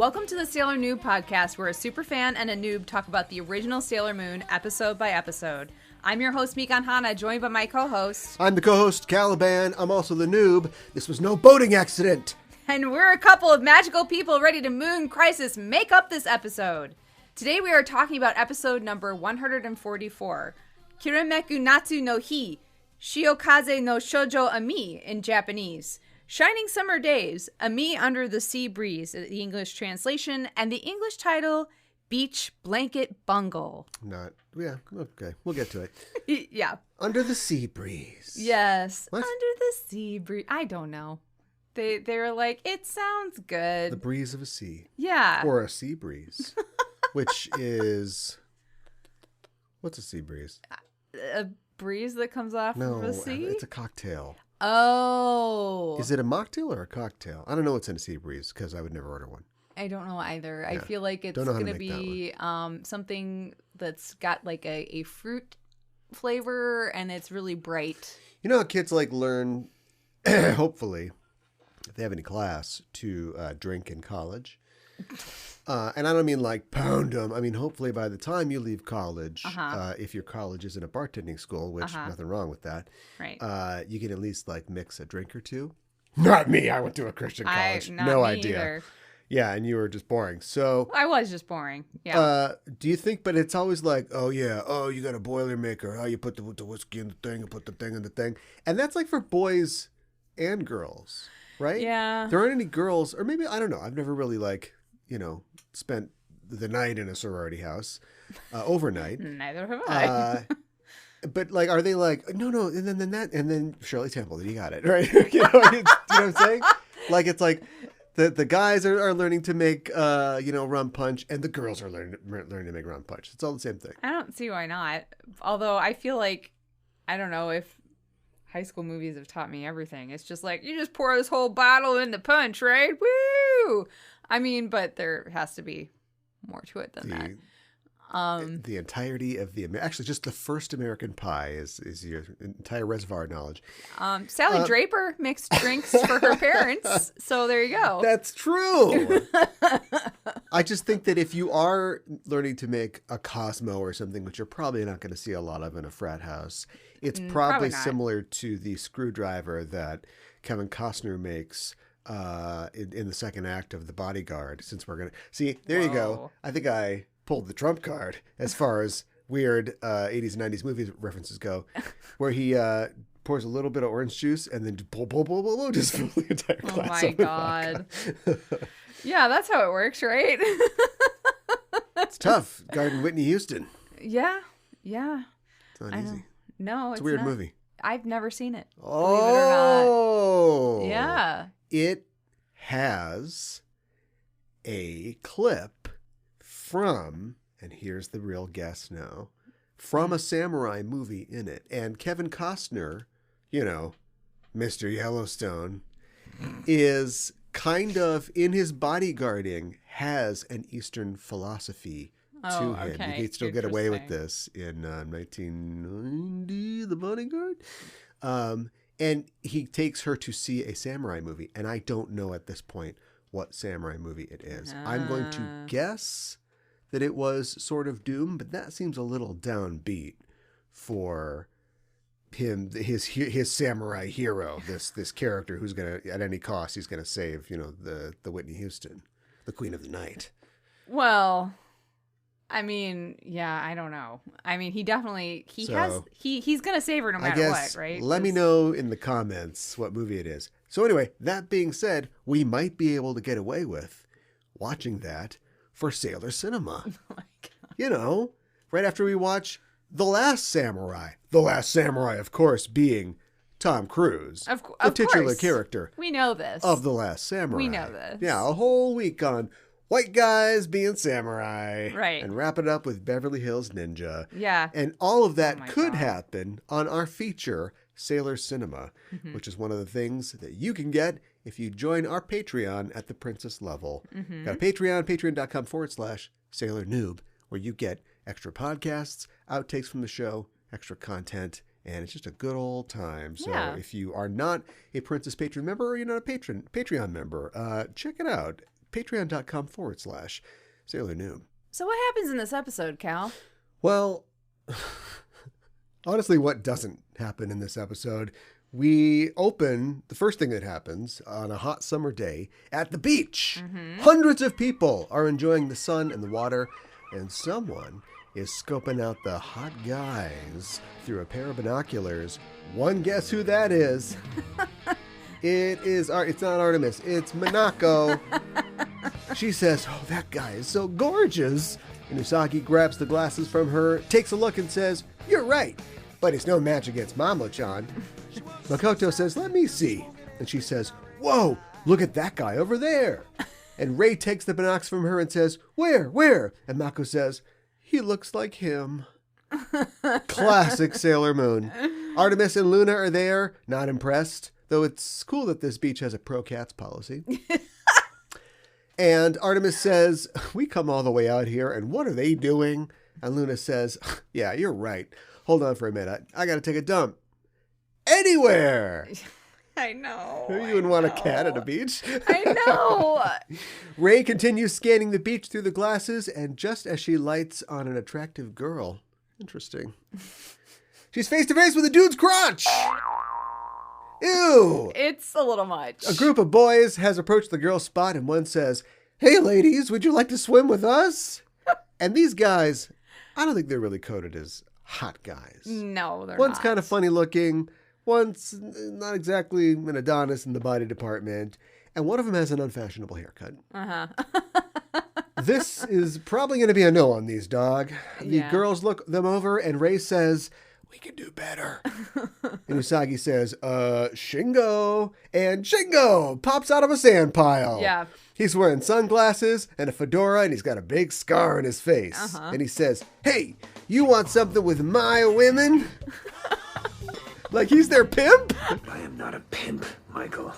Welcome to the Sailor Noob podcast, where a superfan and a noob talk about the original Sailor Moon episode by episode. I'm your host, Mikan Hana, joined by my co-host. I'm the co-host, Caliban. I'm also the noob. This was no boating accident. And we're a couple of magical people ready to Moon Crisis make up this episode. Today we are talking about episode number 144, Kirameku Natsu no Hi, Shiokaze no Shoujo Ami in Japanese. Shining Summer Days, Ami Under the Sea Breeze, the English translation, and the English title, Beach Blanket Bungle. Okay, we'll get to it. Yeah. Under the Sea Breeze. Yes. What? Under the Sea Breeze. I don't know. They're like, it sounds good. The breeze of a sea. Yeah. Or a sea breeze, which is... What's a sea breeze? A breeze that comes off of a sea? No, it's a cocktail. Oh. Is it a mocktail or a cocktail? I don't know what's in a sea breeze because I would never order one. I don't know either. Yeah. I feel like it's going to be something that's got like a fruit flavor and it's really bright. You know how kids like learn, hopefully, if they have any class, to drink in college? And I don't mean like pound them. I mean, hopefully by the time you leave college, if your college isn't a bartending school, which nothing wrong with that, right? You can at least like mix a drink or two. Not me. I went to a Christian college. No idea. Either. Yeah, and you were just boring. So I was just boring. Yeah. Do you think? But it's always like, oh yeah, oh you got a Boilermaker. Oh, you put the whiskey in the thing and put the thing in the thing, and that's like for boys and girls, right? Yeah. There aren't any girls, or maybe I don't know. I've never really spent the night in a sorority house overnight. Neither have I. But like, are they like no, and then Shirley Temple? You got it right. you know what I'm saying? Like it's like. The guys are learning to make rum punch, and the girls are learning to make rum punch. It's all the same thing. I don't see why not. Although I feel like, I don't know if high school movies have taught me everything. It's just like, you just pour this whole bottle in the punch, right? Woo! I mean, but there has to be more to it than that. The entirety of actually just the first American Pie is your entire reservoir of knowledge. Sally Draper mixed drinks for her parents, so there you go. That's true. I just think that if you are learning to make a Cosmo or something, which you're probably not going to see a lot of in a frat house, it's probably similar to the screwdriver that Kevin Costner makes in the second act of The Bodyguard. Since we're going to see, there you go. I think I pulled the trump card as far as weird 80s and 90s movies references go, where he pours a little bit of orange juice and then just fill the entire glass. Oh my God. Yeah, that's how it works, right? It's tough. Garden Whitney Houston. Yeah. It's not easy. No, it's a weird movie. I've never seen it. Oh. Believe it or not. Yeah. It has a clip from, and here's the real guess now, from a samurai movie in it. And Kevin Costner, Mr. Yellowstone, is kind of, in his bodyguarding, has an Eastern philosophy to him. Okay. You can still get away with this in 1990, The Bodyguard. And he takes her to see a samurai movie. And I don't know at this point what samurai movie it is. I'm going to guess that it was sort of Doom, but that seems a little downbeat for him, his samurai hero, this character who's gonna, at any cost, he's gonna save, the Whitney Houston, the Queen of the Night. Well, I mean, yeah, I don't know. I mean, he's gonna save her no matter what, right? Let me know in the comments what movie it is. So anyway, that being said, we might be able to get away with watching that for Sailor Cinema. Oh my God. Right after we watch The Last Samurai. The Last Samurai, of course, being Tom Cruise. The titular character. We know this. Of The Last Samurai. We know this. Yeah, a whole week on white guys being samurai. Right. And wrap it up with Beverly Hills Ninja. Yeah. And all of that could happen on our feature, Sailor Cinema, which is one of the things that you can get if you join our Patreon at the Princess level. Got a Patreon, patreon.com/Sailor Noob, where you get extra podcasts, outtakes from the show, extra content, and it's just a good old time. So if you are not a Princess Patreon member or you're not a Patreon member, check it out. patreon.com/Sailor Noob. So what happens in this episode, Cal? Well, honestly, what doesn't happen in this episode? We open, the first thing that happens on a hot summer day at the beach. Mm-hmm. Hundreds of people are enjoying the sun and the water, and someone is scoping out the hot guys through a pair of binoculars. One guess who that is? It's not Artemis, it's Minako. She says, "Oh, that guy is so gorgeous." And Usagi grabs the glasses from her, takes a look and says, "You're right, but it's no match against Mamo-chan." Makoto says, "Let me see." And she says, "Whoa, look at that guy over there." And Ray takes the binocs from her and says, Where? And Mako says, "He looks like him." Classic Sailor Moon. Artemis and Luna are there, not impressed, though it's cool that this beach has a pro-cats policy. And Artemis says, "We come all the way out here, and what are they doing?" And Luna says, "Yeah, you're right. Hold on for a minute. I got to take a dump." Anywhere. I know. Who you would want a cat at a beach? I know. Ray continues scanning the beach through the glasses, and just as she lights on an attractive girl. Interesting. She's face to face with a dude's crotch. Ew. It's a little much. A group of boys has approached the girl's spot, and one says, "Hey, ladies, would you like to swim with us?" And these guys, I don't think they're really coded as hot guys. No, they're One's not. kind of funny looking. One's not exactly an Adonis in the body department. And one of them has an unfashionable haircut. Uh-huh. This is probably going to be a no on these, dog. The girls look them over, and Ray says, "We can do better." And Usagi says, Shingo. And Shingo pops out of a sand pile. Yeah. He's wearing sunglasses and a fedora, and he's got a big scar on his face. Uh-huh. And he says, "Hey, you want something with my women?" Like he's their pimp? I am not a pimp, Michael.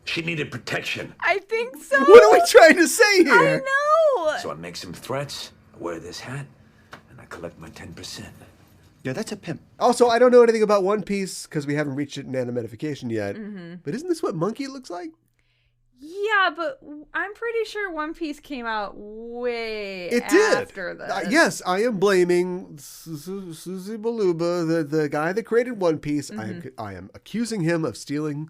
She needed protection. I think so. What are we trying to say here? I know. So I make some threats, I wear this hat, and I collect my 10%. Yeah, that's a pimp. Also, I don't know anything about One Piece because we haven't reached it in Animedification yet. Mm-hmm. But isn't this what Monkey looks like? Yeah, but I'm pretty sure One Piece came out way after this. Yes, I am blaming Suzy Baluba, the guy that created One Piece. Mm-hmm. I am accusing him of stealing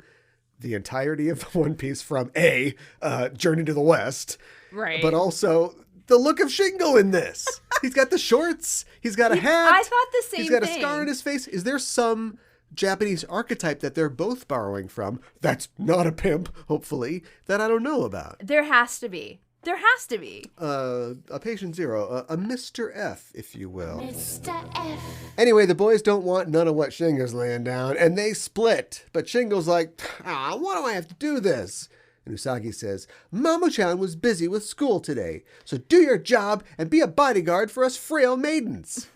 the entirety of One Piece from Journey to the West. Right. But also the look of Shingo in this. He's got the shorts. He's got a hat. I thought the same thing. He's got a scar on his face. Is there some Japanese archetype that they're both borrowing from that's not a pimp, hopefully, that I don't know about? There has to be. There has to be. A patient zero, a Mr. F, if you will. Mr. F. Anyway, the boys don't want none of what Shingo's laying down, and they split. But Shingo's like, why do I have to do this? And Usagi says, "Mamo-chan was busy with school today, so do your job and be a bodyguard for us frail maidens."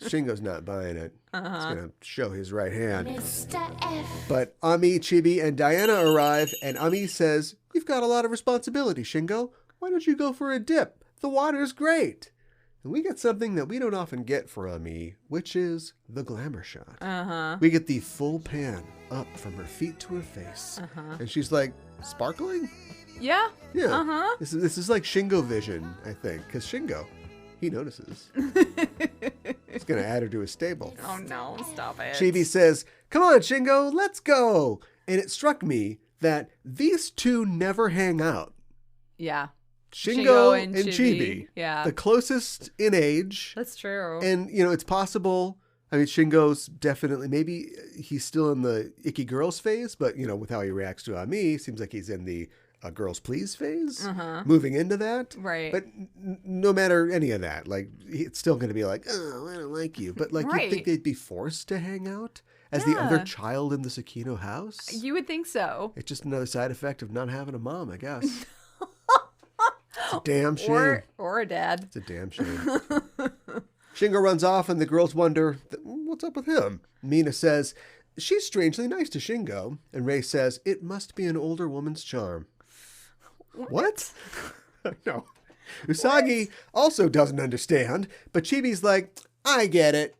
Shingo's not buying it. Uh-huh. He's going to show his right hand. Mr. F. But Ami, Chibi, and Diana arrive, and Ami says, "You've got a lot of responsibility, Shingo. Why don't you go for a dip? The water's great." And we get something that we don't often get for Ami, which is the glamour shot. Uh-huh. We get the full pan up from her feet to her face. Uh-huh. And she's like, sparkling? Yeah. Yeah. Uh-huh. This is like Shingo vision, I think, because Shingo, he notices. He's going to add her to his stable. Oh, no. Stop it. Chibi says, "Come on, Shingo, let's go." And it struck me that these two never hang out. Yeah. Shingo and Chibi. Yeah. The closest in age. That's true. And, it's possible. I mean, Shingo's definitely, maybe he's still in the icky girls phase, but, with how he reacts to Ami, seems like he's in the girls please phase, moving into that. Right. But no matter any of that, like, it's still going to be like, "Oh, I don't like you." But, like, right. you'd think they'd be forced to hang out as the other child in the Sakino house? You would think so. It's just another side effect of not having a mom, I guess. It's a damn shame. Or a dad. It's a damn shame. Shingo runs off, and the girls wonder, what's up with him? Mina says, "She's strangely nice to Shingo." And Ray says, "It must be an older woman's charm." What? No. Usagi also doesn't understand, but Chibi's like, "I get it."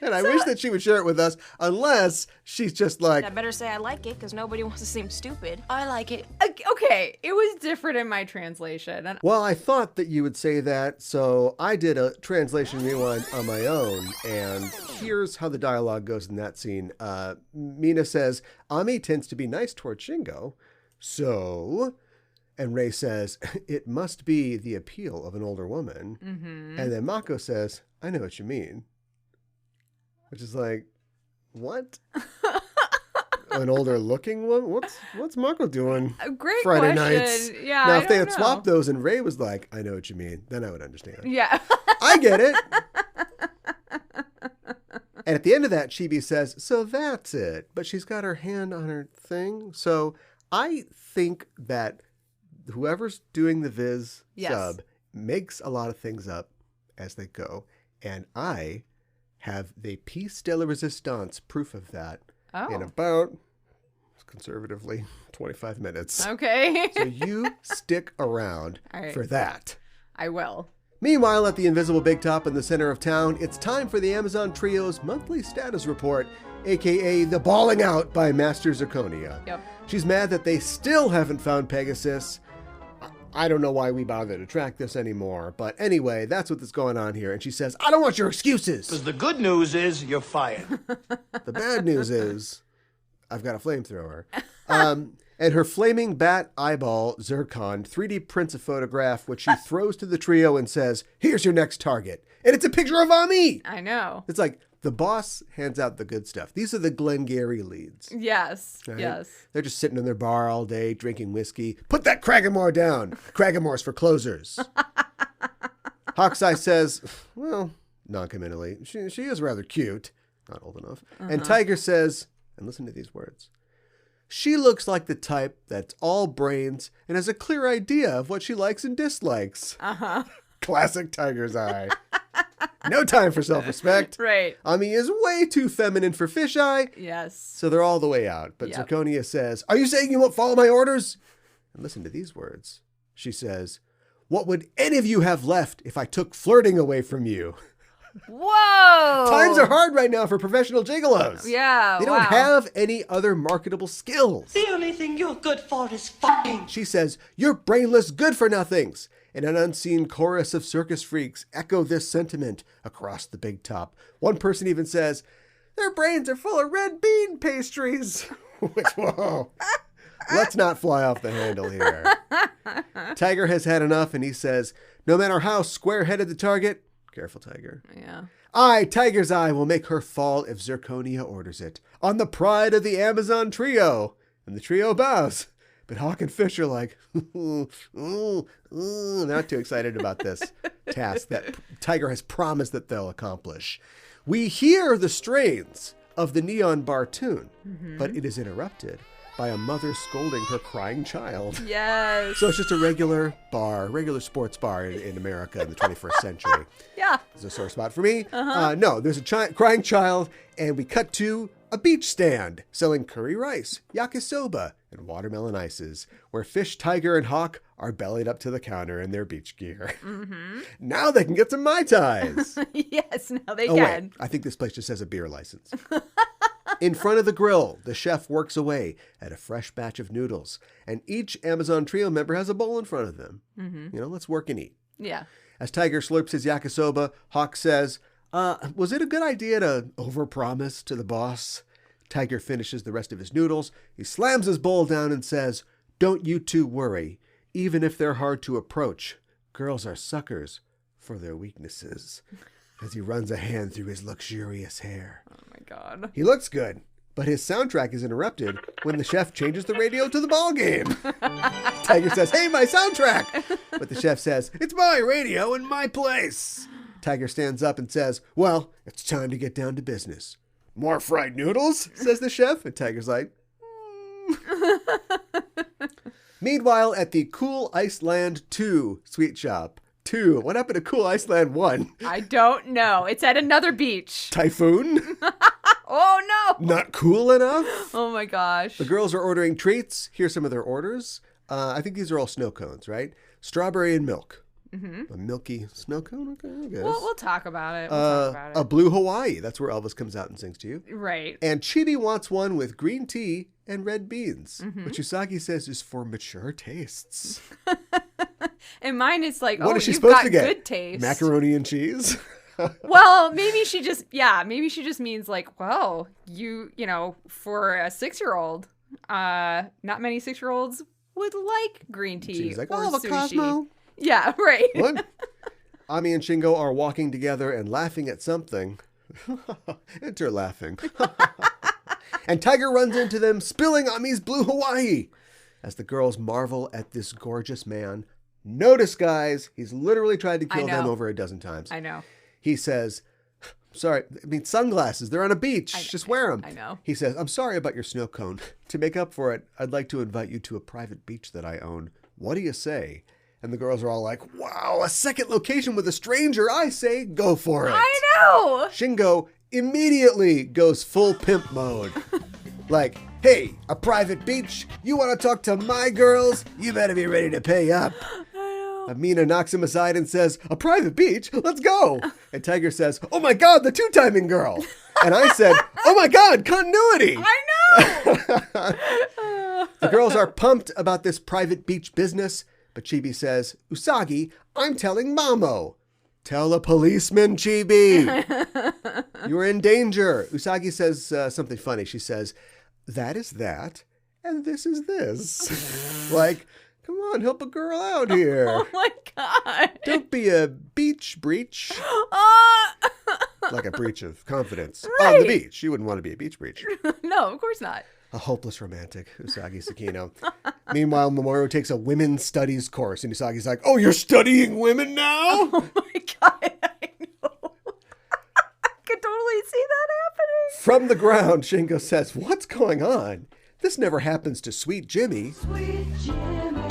And I wish that she would share it with us, unless she's just like... I better say I like it, because nobody wants to seem stupid. I like it. Okay, it was different in my translation. Well, I thought that you would say that, so I did a translation rewind on my own, and here's how the dialogue goes in that scene. Mina says, Ami tends to be nice toward Shingo, so... And Rei says, it must be the appeal of an older woman. Mm-hmm. And then Mako says, I know what you mean. Which is like, what? An older looking woman? What's Mako doing Great Friday question. nights? Yeah, now, if they had swapped those and Rei was like, I know what you mean, then I would understand. Yeah. I get it. And at the end of that, Chibi says, so that's it. But she's got her hand on her thing. So I think that whoever's doing the Viz sub makes a lot of things up as they go. And I have the piece de la resistance proof of that in about, conservatively, 25 minutes. Okay. So you stick around for that. I will. Meanwhile, at the Invisible Big Top in the center of town, it's time for the Amazon Trio's monthly status report, aka the bawling out by Master Zirconia. Yep. She's mad that they still haven't found Pegasus. I don't know why we bother to track this anymore, but anyway, that's what's going on here. And she says, I don't want your excuses. Because the good news is you're fired. The bad news is I've got a flamethrower. And her flaming bat eyeball, Zircon, 3D prints a photograph, which she throws to the trio and says, here's your next target. And it's a picture of Ami. I know. It's like the boss hands out the good stuff. These are the Glengarry leads. Yes. Right? Yes. They're just sitting in their bar all day, drinking whiskey. Put that Craggamore down. Craggamore's for closers. Hawkeye says, well, non-committally, she is rather cute. Not old enough. And Tiger says, and listen to these words, she looks like the type that's all brains and has a clear idea of what she likes and dislikes. Uh-huh. Classic Tiger's eye. No time for self-respect. Right. Ami is way too feminine for fisheye. Yes. So they're all the way out. But Zirconia says, are you saying you won't follow my orders? And listen to these words. She says, what would any of you have left if I took flirting away from you? Whoa! Times are hard right now for professional gigolos. Yeah, They don't have any other marketable skills. The only thing you're good for is fucking. She says, you're brainless good-for-nothings. And an unseen chorus of circus freaks echo this sentiment across the big top. One person even says, their brains are full of red bean pastries. Which, whoa. Let's not fly off the handle here. Tiger has had enough, and he says, no matter how square-headed the target, careful, Tiger. Yeah. I, Tiger's Eye, will make her fall if Zirconia orders it. On the pride of the Amazon Trio. And the trio bows. But Hawk and Fish are like, not too excited about this task that Tiger has promised that they'll accomplish. We hear the strains of the Neon Bar tune, but it is interrupted by a mother scolding her crying child. Yes. So it's just a regular bar, regular sports bar in America in the 21st century. Yeah. It's a sore spot for me. No, there's a crying child, and we cut to a beach stand selling curry rice, yakisoba, and watermelon ices, where Fish, Tiger, and Hawk are bellied up to the counter in their beach gear. Now they can get some Mai Tais. Yes, now they Oh, can. wait. I think this place just has a beer license. In front of the grill, the chef works away at a fresh batch of noodles, and each Amazon Trio member has a bowl in front of them. You know, let's work and eat. Yeah. As Tiger slurps his yakisoba, Hawk says, was it a good idea to overpromise to the boss? Tiger finishes the rest of his noodles. He slams his bowl down and says, don't you two worry. Even if they're hard to approach, girls are suckers for their weaknesses. As he runs a hand through his luxurious hair. Oh my God. He looks good, but his soundtrack is interrupted when the chef changes the radio to the ball game. Tiger says, hey, my soundtrack! But the chef says, it's my radio and my place. Tiger stands up and says, well, it's time to get down to business. More fried noodles, says the chef, and Tiger's like, Meanwhile, at the Cool Iceland 2 sweet shop. 2. What happened to Cool Iceland 1? I don't know. It's at another beach. Typhoon? Oh, no. Not cool enough? Oh, my gosh. The girls are ordering treats. Here's some of their orders. I think these are all snow cones, right? Strawberry and milk. A milky snow cone? Okay, I guess. We'll talk about it. A blue Hawaii. That's where Elvis comes out and sings to you. Right. And Chibi wants one with green tea and red beans, which Usagi says is for mature tastes. And mine is like, what is she you've supposed got to get? good taste. Macaroni and cheese? Well, maybe she just means like, well, you know, for a 6-year-old, not many 6-year-olds would like green tea She's like, or oh, the sushi. Cosmo. Yeah, right. What? Ami and Shingo are walking together and laughing at something. Enter laughing. And Tiger runs into them, spilling Ami's blue Hawaii. As the girls marvel at this gorgeous man. Notice, guys, he's literally tried to kill them over a dozen times. I know. He says, sorry, sunglasses, they're on a beach. Just wear them. I know. He says, I'm sorry about your snow cone. To make up for it, I'd like to invite you to a private beach that I own. What do you say? And the girls are all like, wow, a second location with a stranger. I say, go for it. I know. Shingo immediately goes full pimp mode. Like, hey, a private beach? You want to talk to my girls? You better be ready to pay up. Amina knocks him aside and says, a private beach? Let's go. And Tiger says, oh my God, the two-timing girl. And I said, oh my God, continuity. I know. The girls are pumped about this private beach business, but Chibi says, Usagi, I'm telling Mamo. Tell a policeman, Chibi. You're in danger. Usagi says something funny. She says, that is that, and this is this. Like, come on, help a girl out here. Oh my God. Don't be a beach breach. Like a breach of confidence. Right. On the beach. You wouldn't want to be a beach breach. No, of course not. A hopeless romantic, Usagi Sakino. Meanwhile, Mamoru takes a women's studies course, and Usagi's like, oh, you're studying women now? Oh my God, I know. I could totally see that happening. From the ground, Shingo says, what's going on? This never happens to Sweet Jimmy. Sweet Jimmy,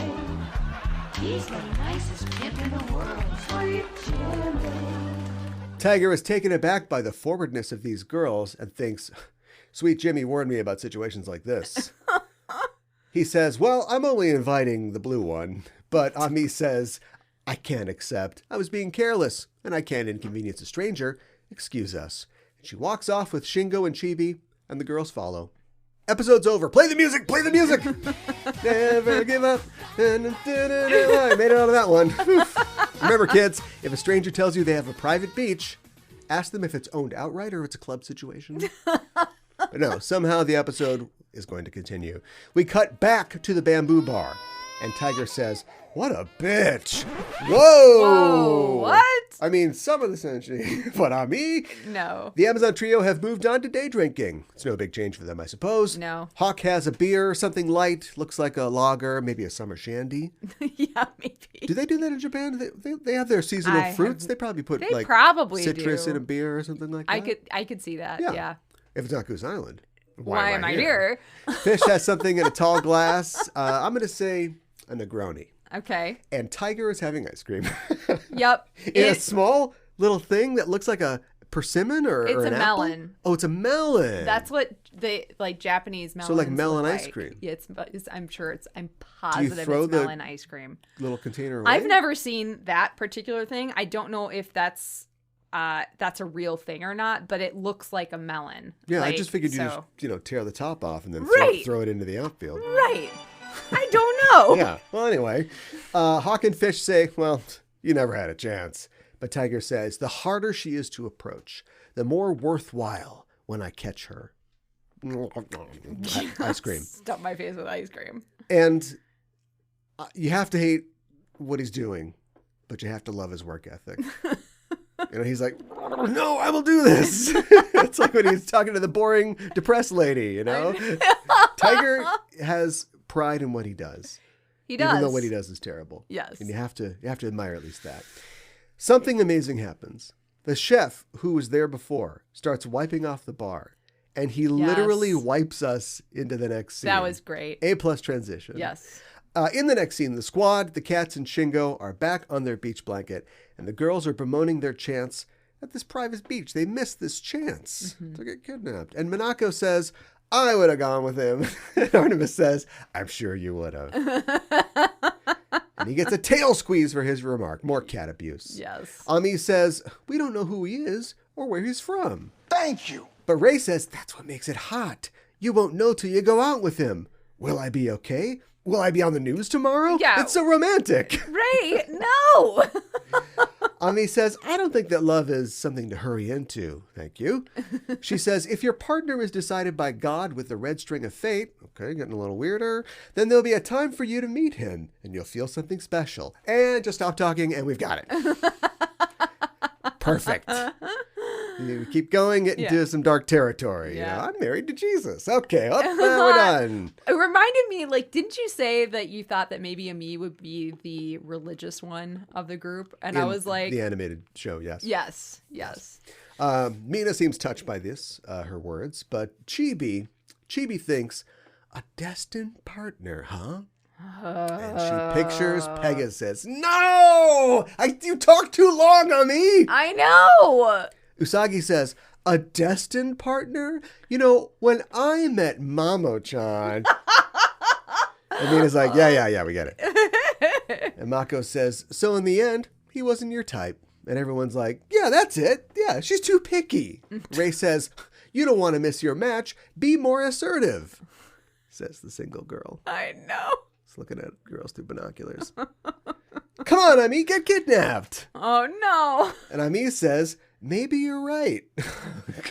he's the nicest pimp in the world. Sweet Jimmy. Tiger is taken aback by the forwardness of these girls and thinks, Sweet Jimmy warned me about situations like this. He says, well, I'm only inviting the blue one. But Ami says, I can't accept. I was being careless, and I can't inconvenience a stranger. Excuse us. She walks off with Shingo and Chibi, and the girls follow. Episode's over. Play the music! Play the music! Never give up. I made it out of that one. Remember, kids, if a stranger tells you they have a private beach, ask them if it's owned outright or it's a club situation. But no, somehow the episode is going to continue. We cut back to the bamboo bar, and Tiger says, what a bitch. Whoa! What? I mean, some of the energy, but on me? No. The Amazon trio have moved on to day drinking. It's no big change for them, I suppose. No. Hawk has a beer, something light, looks like a lager, maybe a summer shandy. Yeah, maybe. Do they do that in Japan? They have their seasonal fruits. They probably put They like probably citrus do. in a beer or something like that. I could see that. Yeah. If it's not Goose Island. Why am I here? Fish has something in a tall glass. I'm going to say a Negroni. Okay. And Tiger is having ice cream. Yep. In a small little thing that looks like a persimmon or It's an a apple? melon. Oh, it's a melon. That's what they like Japanese melons. So like melon look ice like. cream. Yeah, I'm positive throw it's the melon ice cream. little container away? I've never seen that particular thing. I don't know if that's a real thing or not, but it looks like a melon. Yeah, I Like, just figured so. you just tear the top off and then Right. throw it into the outfield. Right. I don't know. Yeah. Well, anyway, Hawk and Fish say, well, you never had a chance. But Tiger says, the harder she is to approach, the more worthwhile when I catch her. Ice cream. Stuff my face with ice cream. And you have to hate what he's doing, but you have to love his work ethic. You know, he's like, no, I will do this. It's like when he's talking to the boring, depressed lady, you know? Tiger has pride in what he does. He does. Even though what he does is terrible. Yes. And you have to admire at least that. Something amazing happens. The chef who was there before starts wiping off the bar. And he literally wipes us into the next scene. That was great. A+ transition. Yes. In the next scene, the squad, the cats, and Shingo are back on their beach blanket, and the girls are bemoaning their chance at this private beach. They missed this chance to get kidnapped. And Minako says, I would have gone with him. And Artemis says, I'm sure you would have. And And he gets a tail squeeze for his remark. More cat abuse. Yes. Ami says, we don't know who he is or where he's from. Thank you. But Ray says, that's what makes it hot. You won't know till you go out with him. Will I be okay? Will I be on the news tomorrow? Yeah. It's so romantic. Ray, no. Ami says, I don't think that love is something to hurry into. Thank you. She says, if your partner is decided by God with the red string of fate, okay, getting a little weirder, then there'll be a time for you to meet him and you'll feel something special. And just stop talking and we've got it. Perfect. You keep going, get into some dark territory. Yeah. You know, I'm married to Jesus. Okay, we're done. It reminded me, like, didn't you say that you thought that maybe Ami would be the religious one of the group? And I was like... The animated show, yes. Yes. Mina seems touched by this, her words, but Chibi thinks, a destined partner, huh? And she pictures Pegasus. No! You talk too long, Ami! I know! Usagi says, a destined partner? You know, when I met Mamo-chan... And Mina's like, yeah, we get it. And Mako says, so in the end, he wasn't your type. And everyone's like, yeah, that's it. Yeah, she's too picky. Ray says, you don't want to miss your match. Be more assertive, says the single girl. I know. It's looking at girls through binoculars. Come on, Ami, get kidnapped. Oh, no. And Ami says, maybe you're right.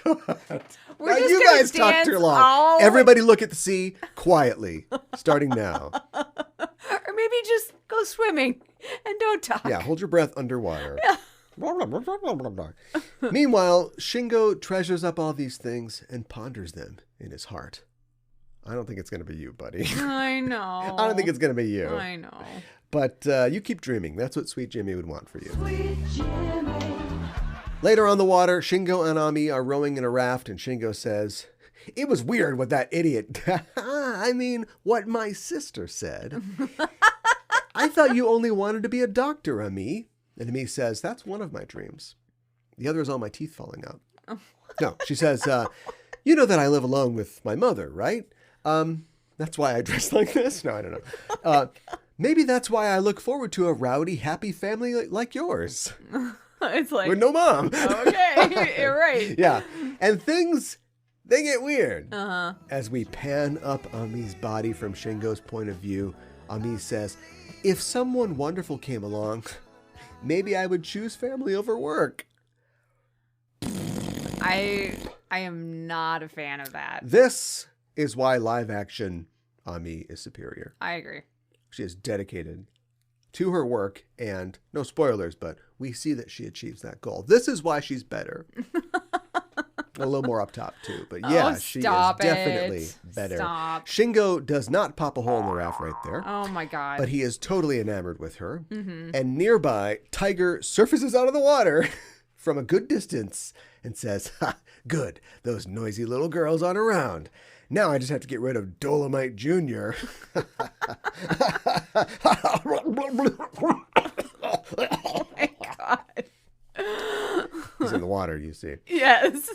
God. We're Now, just you gonna guys talk dance too long. all- Everybody look at the sea quietly, starting now. Or maybe just go swimming and don't talk. Yeah, hold your breath underwater. Meanwhile, Shingo treasures up all these things and ponders them in his heart. I don't think it's going to be you, buddy. I know. I don't think it's going to be you. I know. But you keep dreaming. That's what Sweet Jimmy would want for you. Sweet Jimmy. Later on the water, Shingo and Ami are rowing in a raft, and Shingo says, it was weird what that idiot... I mean, what my sister said. I thought you only wanted to be a doctor, Ami. And Ami says, that's one of my dreams. The other is all my teeth falling out. No, she says, you know that I live alone with my mother, right? That's why I dress like this? No, I don't know. Maybe that's why I look forward to a rowdy, happy family like yours. It's like... With no mom. Okay, you're right. Yeah. And things, they get weird. Uh-huh. As we pan up Ami's body from Shingo's point of view, Ami says, if someone wonderful came along, maybe I would choose family over work. I am not a fan of that. This is why live action Ami is superior. I agree. She is dedicated to her work, and no spoilers, but we see that she achieves that goal. This is why she's better. A little more up top, too. But yeah, she is definitely better. Stop. Shingo does not pop a hole in the raft right there. Oh, my God. But he is totally enamored with her. Mm-hmm. And nearby, Tiger surfaces out of the water from a good distance and says, ha, good, those noisy little girls aren't around. Now I just have to get rid of Dolomite Jr. Oh, my God. He's in the water, you see. Yes.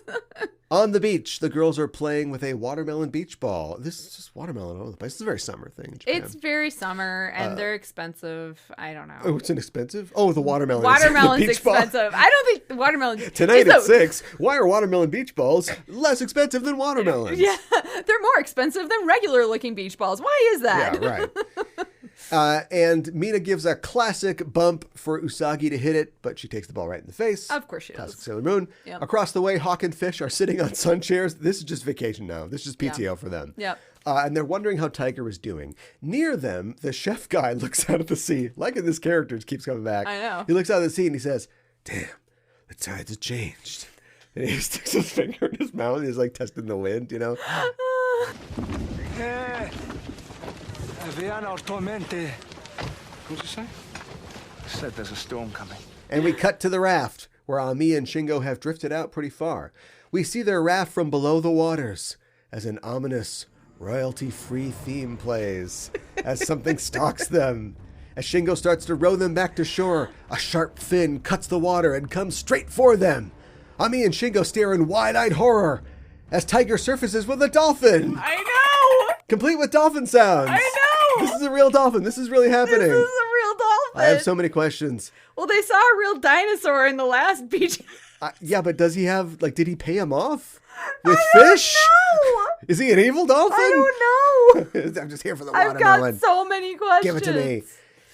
On the beach, the girls are playing with a watermelon beach ball. This is just watermelon all over the place. It's a very summer thing in Japan. It's very summer, and they're expensive. I don't know. Oh, it's inexpensive? Oh, the watermelon. Watermelon's beach ball. expensive. I don't think the watermelon... Tonight at 6, why are watermelon beach balls less expensive than watermelons? Yeah, they're more expensive than regular-looking beach balls. Why is that? Yeah, right. And Mina gives a classic bump for Usagi to hit it, but she takes the ball right in the face. Of course she Classic does. Sailor Moon. Yep. Across the way, Hawk and Fish are sitting on sun chairs. This is just vacation now. This is just PTO for them. Yep. And they're wondering how Tiger is doing. Near them, the chef guy looks out at the sea. Liking this character keeps coming back. I know. He looks out at the sea and he says, damn, the tides have changed. And he sticks his finger in his mouth and he's like testing the wind, you know? What'd you say? Said there's a storm coming. And we cut to the raft, where Ami and Shingo have drifted out pretty far. We see their raft from below the waters, as an ominous, royalty-free theme plays, as something stalks them. As Shingo starts to row them back to shore, a sharp fin cuts the water and comes straight for them. Ami and Shingo stare in wide-eyed horror, as Tiger surfaces with a dolphin. I know! Complete with dolphin sounds. I know! This is a real dolphin. This is really happening. This is a real I have so many questions. Well, they saw a real dinosaur in the last beach. Yeah, but does he have, did he pay him off with fish? No. Is he an evil dolphin? I don't know. I'm just here for the I've watermelon. got so many questions. Give it to me.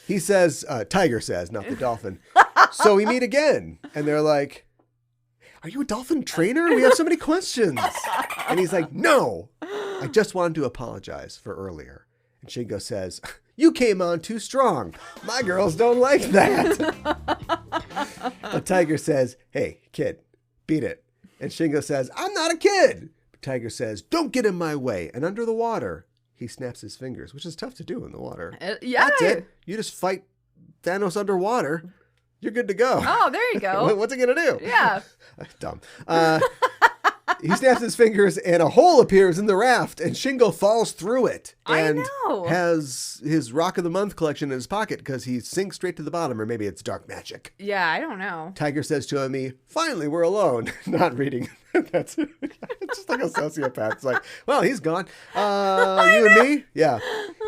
He says, Tiger says, not the dolphin. So we meet again. And they're like, are you a dolphin trainer? We have so many questions. And he's like, no, I just wanted to apologize for earlier. And Shingo says, you came on too strong. My girls don't like that. But Tiger says, hey, kid, beat it. And Shingo says, I'm not a kid. But Tiger says, don't get in my way. And under the water, he snaps his fingers, which is tough to do in the water. Yeah. That's it. You just fight Thanos underwater. You're good to go. Oh, there you go. What's it going to do? Yeah. Dumb. He snaps his fingers and a hole appears in the raft and Shingo falls through it. And has his Rock of the Month collection in his pocket because he sinks straight to the bottom, or maybe it's dark magic. Yeah, I don't know. Tiger says to Ami, finally, we're alone. Not reading. That's it's just like a sociopath. It's like, well, he's gone. You and me? Yeah.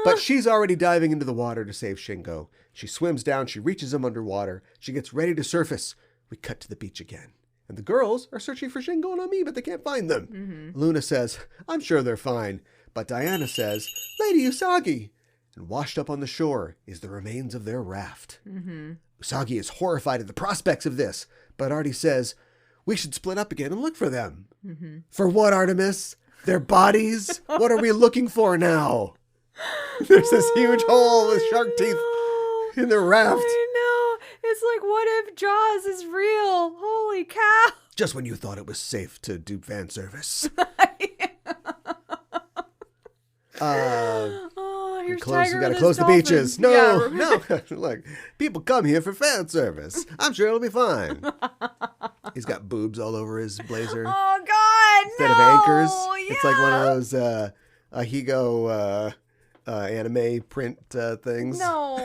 But she's already diving into the water to save Shingo. She swims down. She reaches him underwater. She gets ready to surface. We cut to the beach again. And the girls are searching for Shingo and Ami, but they can't find them. Mm-hmm. Luna says, I'm sure they're fine. But Diana says, Lady Usagi. And washed up on the shore is the remains of their raft. Mm-hmm. Usagi is horrified at the prospects of this. But Artie says, we should split up again and look for them. Mm-hmm. For what, Artemis? Their bodies? What are we looking for now? There's this huge hole with shark teeth in the raft. I know. It's like, what if Jaws is real? Holy cow. Just when you thought it was safe to do fan service. Here's we Tiger gotta with close his the beaches. dolphin. No. Look, people come here for fan service. I'm sure it'll be fine. He's got boobs all over his blazer. Oh, God, Instead of anchors. Yeah. It's like one of those aheago anime print things. No.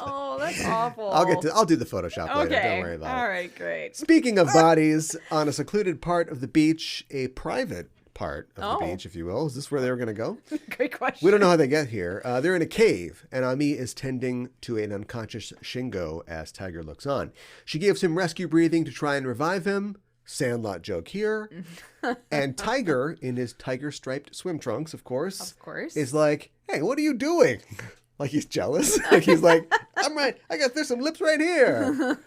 Oh, that's awful. I'll do the Photoshop later. Okay. Don't worry about it. All right, great. Speaking of bodies, on a secluded part of the beach, a private part of the beach, if you will. Is this where they were going to go? Great question. We don't know how they get here. They're in a cave, and Ami is tending to an unconscious Shingo as Tiger looks on. She gives him rescue breathing to try and revive him. Sandlot joke here. And Tiger, in his tiger-striped swim trunks, of course, is like, hey, what are you doing? Like he's jealous. Like he's like, I'm right. There's some lips right here.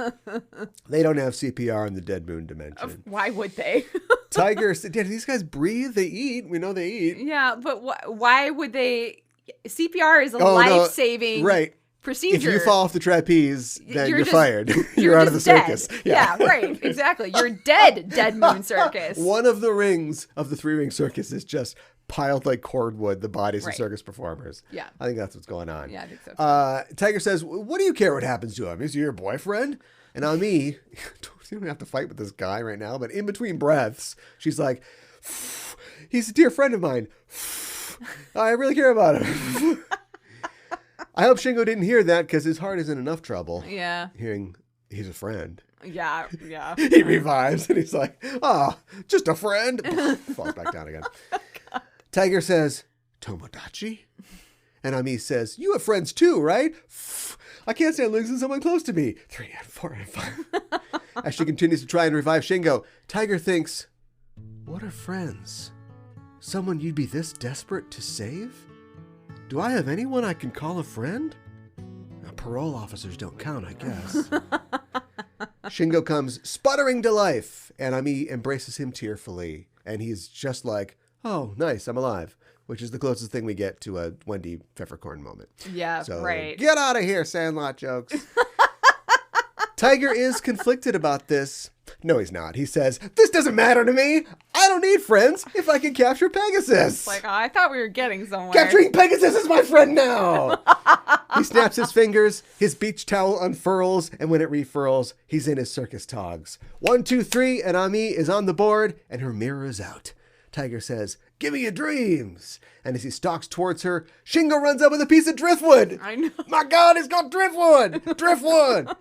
They don't have CPR in the Dead Moon dimension. Why would they? Tiger, do these guys breathe? They eat. We know they eat. Yeah, but why would they? CPR is a life-saving procedure. If you fall off the trapeze, then you're fired. You're out of the circus. Yeah, right. Exactly. You're dead, Dead Moon Circus. One of the rings of the three-ring circus is just piled like cordwood, the bodies of circus performers. Yeah. I think that's what's going on. Yeah, I think so. Tiger says, what do you care what happens to him? Is he your boyfriend? And Ami, you don't have to fight with this guy right now, but in between breaths, she's like, he's a dear friend of mine. I really care about him. I hope Shingo didn't hear that because his heart is in enough trouble. Yeah. Hearing he's a friend. Yeah. He revives and he's like, just a friend. Falls back down again. Tiger says, Tomodachi? And Ami says, you have friends too, right? I can't stand losing someone close to me. 3 and 4 and 5. As she continues to try and revive Shingo, Tiger thinks, what are friends? Someone you'd be this desperate to save? Do I have anyone I can call a friend? Parole officers don't count, I guess. Shingo comes sputtering to life, and Ami embraces him tearfully. And he's just like, oh, nice, I'm alive. Which is the closest thing we get to a Wendy Pfeffercorn moment. Yeah, so, right. Get out of here, Sandlot jokes. Tiger is conflicted about this. No, he's not. He says, this doesn't matter to me. I don't need friends if I can capture Pegasus. It's like, I thought we were getting somewhere. Capturing Pegasus is my friend now. He snaps his fingers, his beach towel unfurls, and when it refurls, he's in his circus togs. 1, 2, 3, and Ami is on the board, and her mirror is out. Tiger says, give me your dreams. And as he stalks towards her, Shingo runs up with a piece of driftwood. I know. My God, he's got driftwood. Driftwood.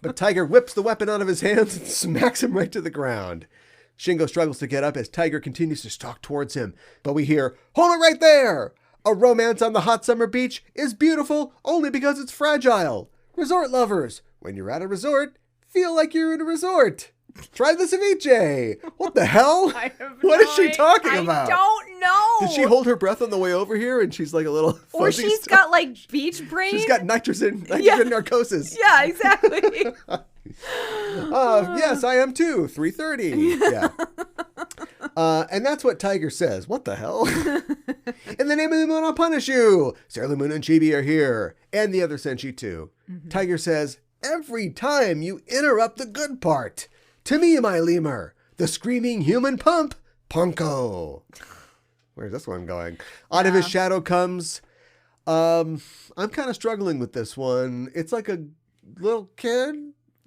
But Tiger whips the weapon out of his hands and smacks him right to the ground. Shingo struggles to get up as Tiger continues to stalk towards him. But we hear, hold it right there. A romance on the hot summer beach is beautiful only because it's fragile. Resort lovers, when you're at a resort, feel like you're in a resort. Try the ceviche. What the hell? What is she talking about? I don't know. Did she hold her breath on the way over here and she's like a little fuzzy? Or she's got like beach brain? She's got nitrogen narcosis. Yeah, exactly. Yes, I am too. 3:30. Yeah. And that's what Tiger says. What the hell? In the name of the moon, I'll punish you. Sailor Moon and Chibi are here. And the other Senshi too. Tiger says, every time you interrupt the good part. To me, my lemur, the screaming human pump, Punko. Where's this one going? Out of his shadow comes. I'm kind of struggling with this one. It's like a little kid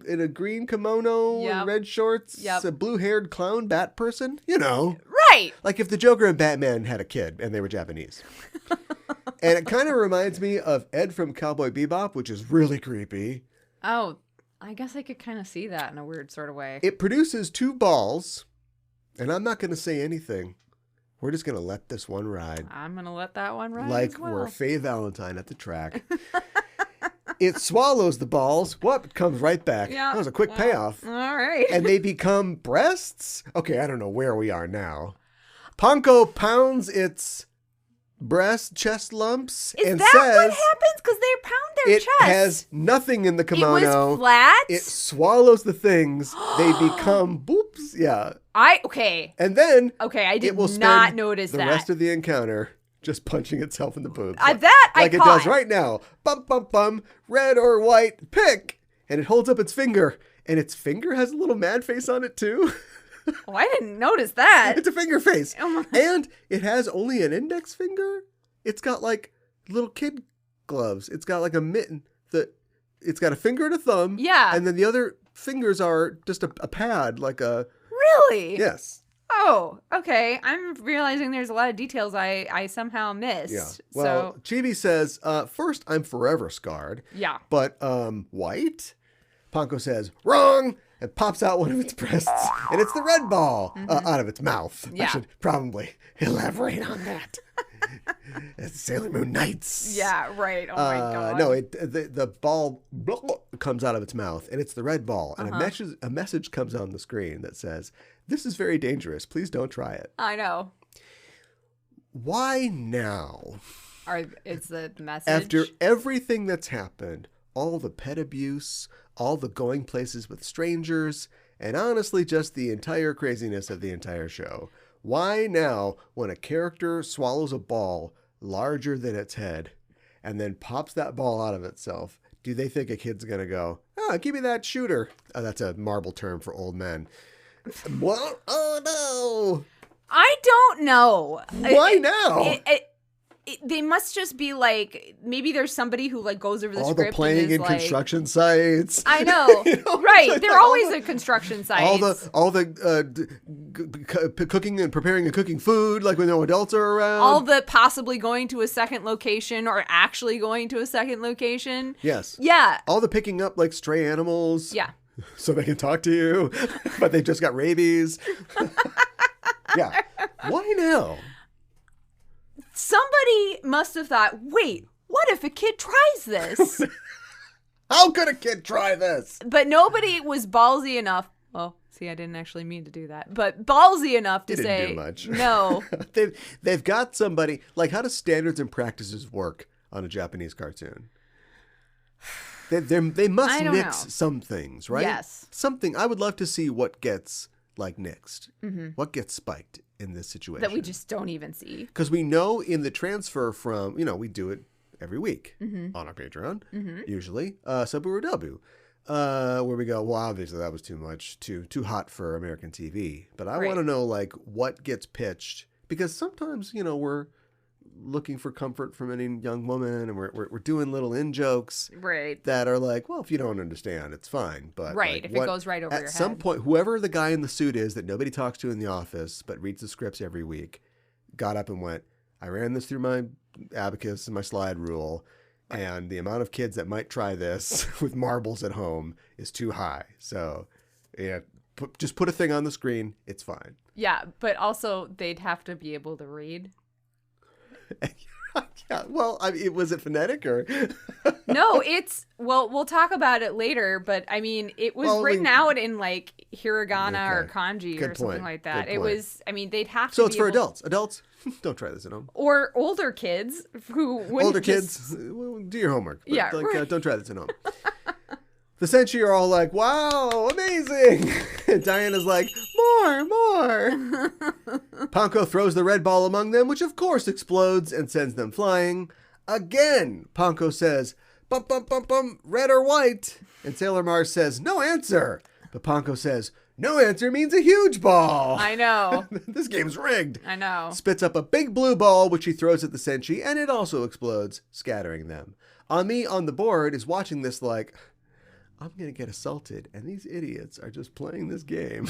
in a green kimono and red shorts. Yep. A blue-haired clown bat person. You know. Right. Like if the Joker and Batman had a kid and they were Japanese. And it kind of reminds me of Ed from Cowboy Bebop, which is really creepy. Oh, I guess I could kind of see that in a weird sort of way. It produces 2 balls, and I'm not going to say anything. We're just going to let this one ride. I'm going to let that one ride like as well. we're Faye Valentine at the track. It swallows the balls. Whoop, it comes right back. Yeah. That was a quick payoff. All right. And they become breasts? Okay, I don't know where we are now. Ponko pounds its breast chest lumps and that says what happens? Because they pound their chest. It has nothing in the kimono. It was flat? It swallows the things. They become boops. Yeah. Okay. And then I did it will not notice the that. rest of the encounter just punching itself in the boobs. Like it does right now. Bum, bum, bum. Red or white. Pick. And it holds up its finger. And its finger has a little mad face on it too. Oh, I didn't notice that. It's a finger face. Oh my. And it has only an index finger. It's got like little kid gloves. It's got like a mitten. It's got a finger and a thumb. Yeah. And then the other fingers are just a pad, like a... Really? Yes. Oh, okay. I'm realizing there's a lot of details I somehow missed. Yeah. Well, Chibi says, first, I'm forever scarred. Yeah. But white? Ponko says, wrong! And pops out one of its breasts. And it's the red ball out of its mouth. Yeah. I should probably elaborate on that. It's Sailor Moon Nights. Yeah, right. Oh my god. No, the ball comes out of its mouth, and it's the red ball. And a message comes on the screen that says, this is very dangerous. Please don't try it. I know. Why now? It's the message? After everything that's happened, all the pet abuse, all the going places with strangers, and honestly just the entire craziness of the entire show. Why now, when a character swallows a ball larger than its head and then pops that ball out of itself, do they think a kid's going to go, give me that shooter? Oh, that's a marble term for old men. What? Oh, no. I don't know. Why now? They must just be like, maybe there's somebody who like goes over the all script. The playing in like, construction sites. I know, right? They're always at construction sites. All the cooking and preparing and cooking food, like when no adults are around. All the possibly going to a second location or actually going to a second location. Yes. Yeah. All the picking up like stray animals. Yeah. So they can talk to you, but they just got rabies. Yeah. Why now? Somebody must have thought, wait, what if a kid tries this? How could a kid try this? But nobody was ballsy enough. Well, see, I didn't actually mean to do that. But ballsy enough to say, do much. No. They've got somebody, like how do standards and practices work on a Japanese cartoon? They must nix some things, right? Yes. Something. I would love to see what gets like nixed. Mm-hmm. What gets spiked in this situation. That we just don't even see. Because we know in the transfer from, we do it every week on our Patreon, usually, Saburo W, where we go, well, obviously that was too much, too hot for American TV. But I want to know, like, what gets pitched. Because sometimes, we're looking for comfort from any young woman, and we're doing little in-jokes that are like, well, if you don't understand, it's fine. But if it goes right over your head. At some point, whoever the guy in the suit is that nobody talks to in the office but reads the scripts every week got up and went, I ran this through my abacus and my slide rule, and the amount of kids that might try this with marbles at home is too high. So, yeah, just put a thing on the screen. It's fine. Yeah, but also they'd have to be able to read. Yeah, well, was it phonetic or? No, we'll talk about it later, but I mean, it was written out in like hiragana or kanji or something like that. It was, I mean, they'd have to So it's for adults. Adults, don't try this at home. Or older kids who wouldn't Older kids, do your homework. But Yeah, right. Don't try this at home. The Senshi are all like, wow, amazing. And Diana's like, more. Panko throws the red ball among them, which of course explodes and sends them flying. Again, Panko says, bum, bum, bum, bum, red or white? And Sailor Mars says, no answer. But Panko says, no answer means a huge ball. I know. This game's rigged. I know. Spits up a big blue ball, which he throws at the Senshi, and it also explodes, scattering them. Ami on the board is watching this like, I'm going to get assaulted, and these idiots are just playing this game.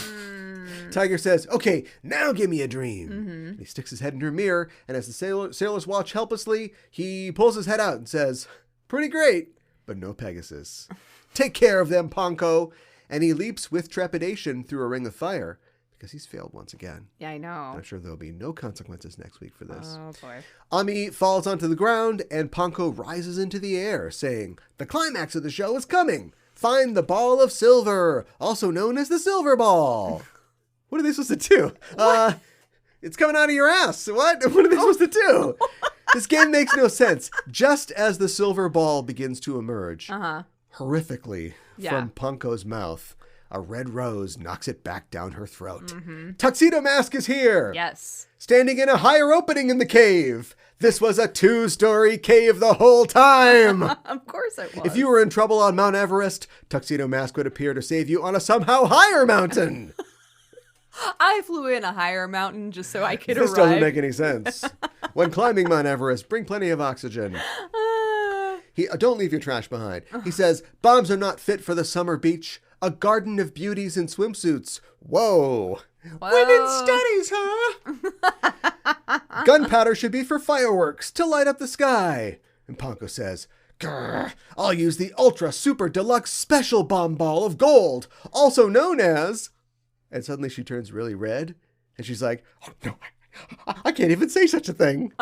Tiger says, okay, now give me a dream. And he sticks his head in her mirror, and as the sailors watch helplessly, he pulls his head out and says, pretty great, but no Pegasus. Take care of them, Panko. And he leaps with trepidation through a ring of fire, because he's failed once again. Yeah, I know. And I'm sure there'll be no consequences next week for this. Oh, boy. Ami falls onto the ground, and Panko rises into the air, saying, the climax of the show is coming. Find the ball of silver, also known as the silver ball. What are they supposed to do? It's coming out of your ass. What are they supposed to do? This game makes no sense. Just as the silver ball begins to emerge, horrifically from Panko's mouth, a red rose knocks it back down her throat. Tuxedo Mask is here. Yes. Standing in a higher opening in the cave. This was a 2-story cave the whole time. Of course it was. If you were in trouble on Mount Everest, Tuxedo Mask would appear to save you on a somehow higher mountain. I flew in a higher mountain just so I could This arrive. doesn't make any sense. When climbing Mount Everest, bring plenty of oxygen. Don't leave your trash behind. He says, bombs are not fit for the summer beach. A garden of beauties in swimsuits. Whoa. Women's studies, huh? Gunpowder should be for fireworks to light up the sky. And Panko says, grr, I'll use the ultra super deluxe special bomb ball of gold, also known as... And suddenly she turns really red. And she's like, oh, no, I can't even say such a thing.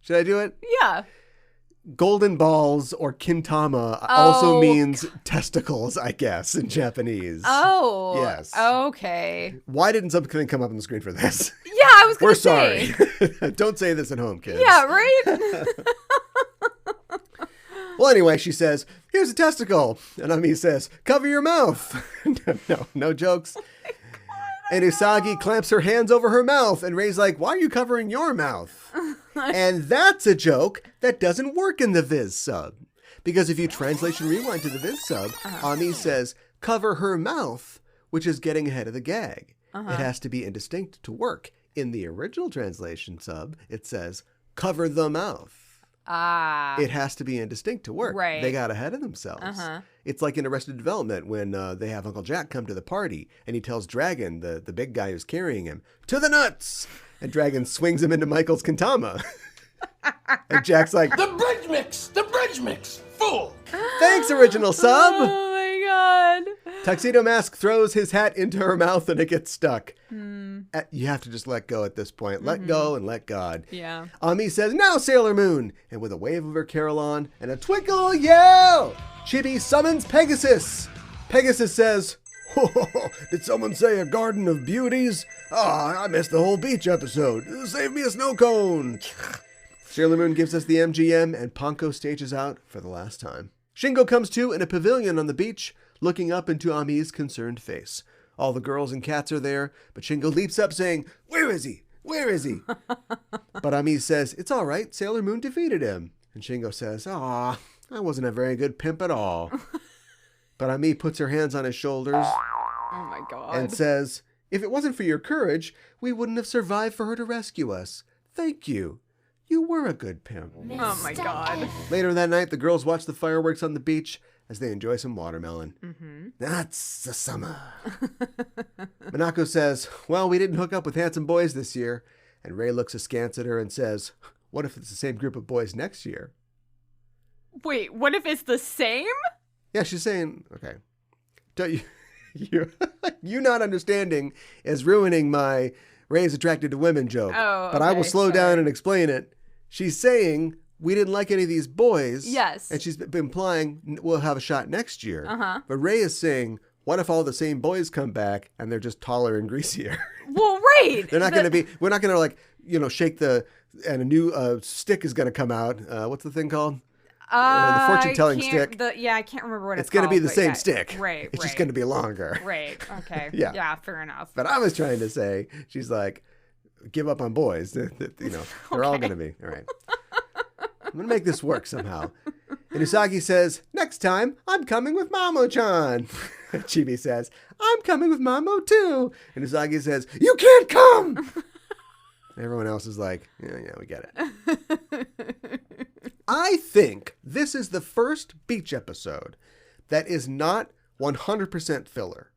Should I do it? Yeah. Golden balls or kintama also means testicles, I guess, in Japanese. Oh. Yes. Okay. Why didn't something come up on the screen for this? Yeah, I was going to say. We're sorry. Don't say this at home, kids. Yeah, right? Well, anyway, she says, here's a testicle. And Ami says, cover your mouth. No jokes. And Usagi clamps her hands over her mouth, and Ray's like, why are you covering your mouth? And that's a joke that doesn't work in the Viz sub. Because if you translation rewind to the Viz sub, Ami says, cover her mouth, which is getting ahead of the gag. It has to be indistinct to work. In the original translation sub, it says, cover the mouth. It has to be indistinct to work. Right. They got ahead of themselves. It's like in Arrested Development when they have Uncle Jack come to the party and he tells Dragon, the big guy who's carrying him, to the nuts! And Dragon swings him into Michael's kintama. And Jack's like, The bridge mix, fool! thanks, original sub! Oh my god. Tuxedo Mask throws his hat into her mouth and it gets stuck. You have to just let go at this point. Let go and let God. Yeah. Ami says, now Sailor Moon! And with a wave of her carillon and a twinkle yell, Chibi summons Pegasus. Pegasus says, did someone say a garden of beauties? I missed the whole beach episode. Save me a snow cone. Sailor Moon gives us the MGM and Panko stages out for the last time. Shingo comes to in a pavilion on the beach, looking up into Ami's concerned face. All the girls and cats are there, but Shingo leaps up saying, where is he? Where is he? But Ami says, it's all right, Sailor Moon defeated him. And Shingo says, I wasn't a very good pimp at all. But Ami puts her hands on his shoulders Oh my god. and says, if it wasn't for your courage, we wouldn't have survived for her to rescue us. Thank you. You were a good pimp. Oh my god. Later that night, the girls watch the fireworks on the beach as they enjoy some watermelon. That's the summer. Minako says, well, we didn't hook up with handsome boys this year. And Ray looks askance at her and says, what if it's the same group of boys next year? Wait, what if it's the same? Yeah, she's saying, okay. Don't you not understanding is ruining my Ray's attracted to women joke. Oh, but I will okay, slow down and explain it. she's saying we didn't like any of these boys. Yes. And she's been implying we'll have a shot next year. But Ray is saying, what if all the same boys come back and they're just taller and greasier? Well, right. They're not going to be, we're not going to like, shake and a new stick is going to come out. What's the thing called? The fortune-telling stick. I can't remember what it's going to be the same stick. Right. It's just going to be longer. Right. Okay. Yeah, fair enough. But I was trying to say, she's like, give up on boys. They're all going to be. All right. I'm going to make this work somehow. And Usagi says, next time, I'm coming with Mamo-chan. Chibi says, I'm coming with Mamo too. And Usagi says, you can't come. Everyone else is like, yeah, we get it. I think this is the first beach episode that is not 100% filler.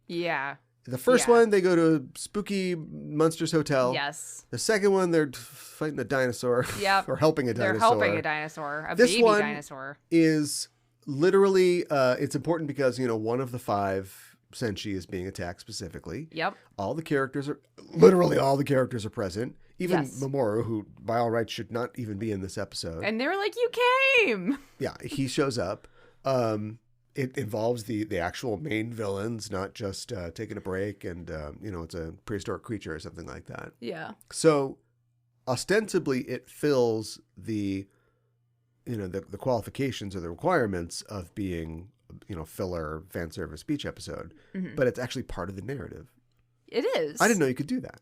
Yeah. The first one, they go to a spooky monsters hotel. Yes. The second one, they're fighting a dinosaur. Yep. Or helping a dinosaur. They're helping a dinosaur. This baby one dinosaur. Is literally, it's important because, one of the 5 senshi is being attacked specifically. Yep. Literally all the characters are present. Even Yes. Mamoru, who by all rights should not even be in this episode. And they were like, you came. Yeah, he shows up. It involves the actual main villains, not just taking a break and, it's a prehistoric creature or something like that. Yeah. So ostensibly it fills the qualifications or the requirements of being, filler fan service beach episode, but it's actually part of the narrative. It is. I didn't know you could do that.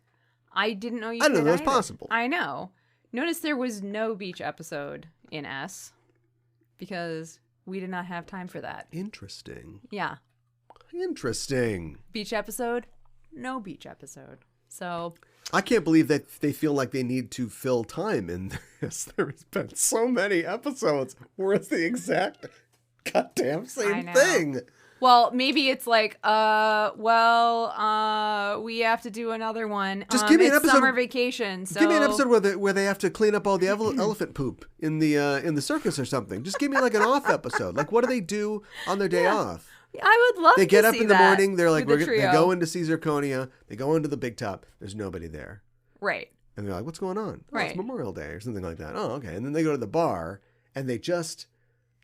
I didn't know you I didn't could know that was either. possible. I know. Notice there was no beach episode in S because we did not have time for that. Interesting. Yeah. Interesting. Beach episode, no beach episode. So I can't believe that they feel like they need to fill time in this. There's been so many episodes where it's the exact goddamn same thing. Well, maybe it's like, we have to do another one. Just give me an episode. Summer vacation. So give me an episode where they have to clean up all the elephant poop in the circus or something. Just give me like an off episode. Like, what do they do on their day off? I would love. They get up in the morning. They're like, they go into Caesar Konya. They go into the big top. There's nobody there. Right. And they're like, what's going on? Right. It's Memorial Day or something like that. Oh, okay. And then they go to the bar and they just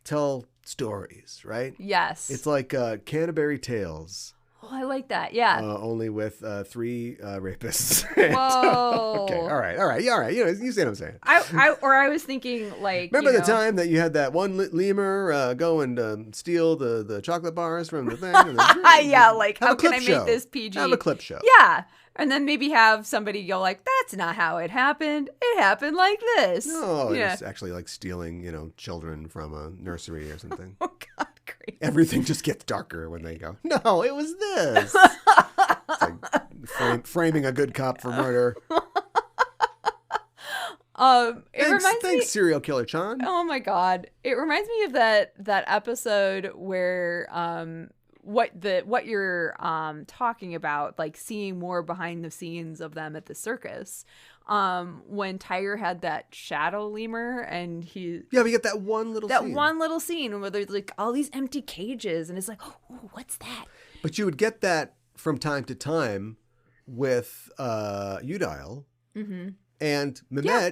tell stories, right? Yes. It's like Canterbury Tales. Oh, I like that. Yeah. Only with 3 rapists. Whoa. Okay. All right. Yeah, all right. You see what I'm saying. I was thinking like. Remember the time that you had that one lemur go and steal the chocolate bars from the thing? Yeah. Like, how can I make this PG? Have a clip show. Yeah. And then maybe have somebody go like, that's not how it happened. It happened like this. No, it's actually like stealing, children from a nursery or something. Oh, God, great. Everything just gets darker when they go, no, it was this. It's like framing a good cop for murder. Thanks, serial killer Chan. Oh, my God. It reminds me of that episode where what you're talking about, like seeing more behind the scenes of them at the circus, when Tiger had that shadow lemur and we get that one little scene where there's like all these empty cages and it's like, oh, what's that? But you would get that from time to time with Udial and Mehmet. Yeah.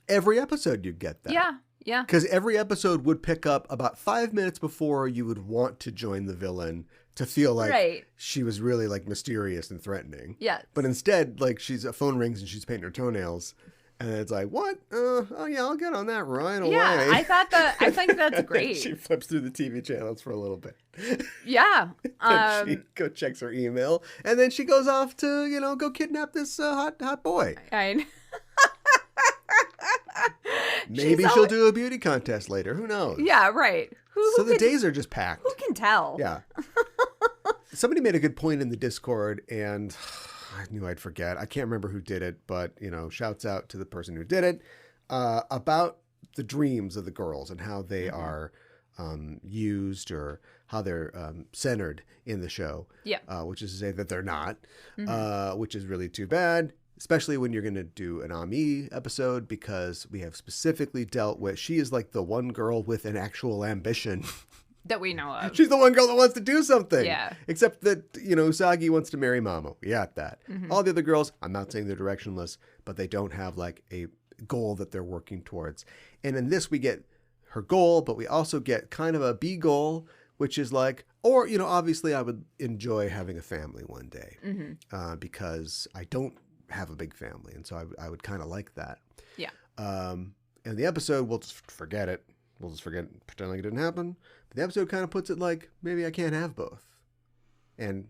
Every episode you'd get that. Yeah. Because every episode would pick up about 5 minutes before you would want to join the villain to feel like she was really like mysterious and threatening. Yeah. But instead, like a phone rings and she's painting her toenails. And it's like, what? Oh yeah, I'll get on that right away. Yeah, I think that's great. She flips through the TV channels for a little bit. Yeah. She checks her email. And then she goes off to, go kidnap this hot boy. Maybe she'll do a beauty contest later. Who knows? Yeah, right. So the days are just packed. Who can tell? Yeah. Somebody made a good point in the Discord, and I knew I'd forget. I can't remember who did it, but, shouts out to the person who did it, about the dreams of the girls and how they are used or how they're centered in the show. Yeah. Which is to say that they're not, which is really too bad. Especially when you're going to do an Ami episode, because we have specifically dealt with, she is like the one girl with an actual ambition. That we know of. She's the one girl that wants to do something. Yeah. Except that, Usagi wants to marry Mamo. We got that. All the other girls, I'm not saying they're directionless, but they don't have like a goal that they're working towards. And in this, we get her goal, but we also get kind of a B goal, which is like, or, obviously I would enjoy having a family one day because I don't have a big family. And so I would kind of like that. Yeah. And the episode, we'll just forget it. We'll just pretend like it didn't happen. But the episode kind of puts it like, maybe I can't have both. And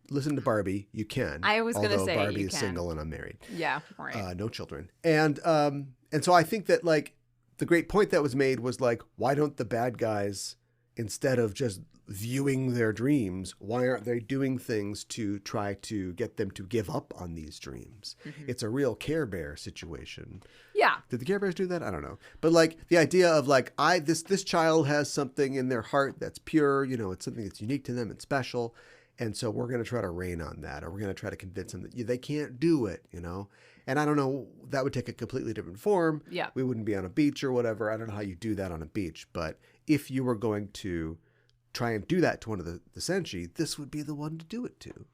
listen to Barbie, you can. I was going to say Barbie you is can. Single and I'm married. Yeah, right. No children. And so I think that like the great point that was made was like, why don't the bad guys, instead of just viewing their dreams, why aren't they doing things to try to get them to give up on these dreams? It's a real Care Bear situation. Yeah. Did the Care Bears do that? I don't know. But like the idea of like, this child has something in their heart that's pure, it's something that's unique to them and special. And so we're going to try to rain on that, or we're going to try to convince them that they can't do it, And I don't know, that would take a completely different form. Yeah. We wouldn't be on a beach or whatever. I don't know how you do that on a beach. But if you were going to try and do that to one of the senshi, this would be the one to do it to.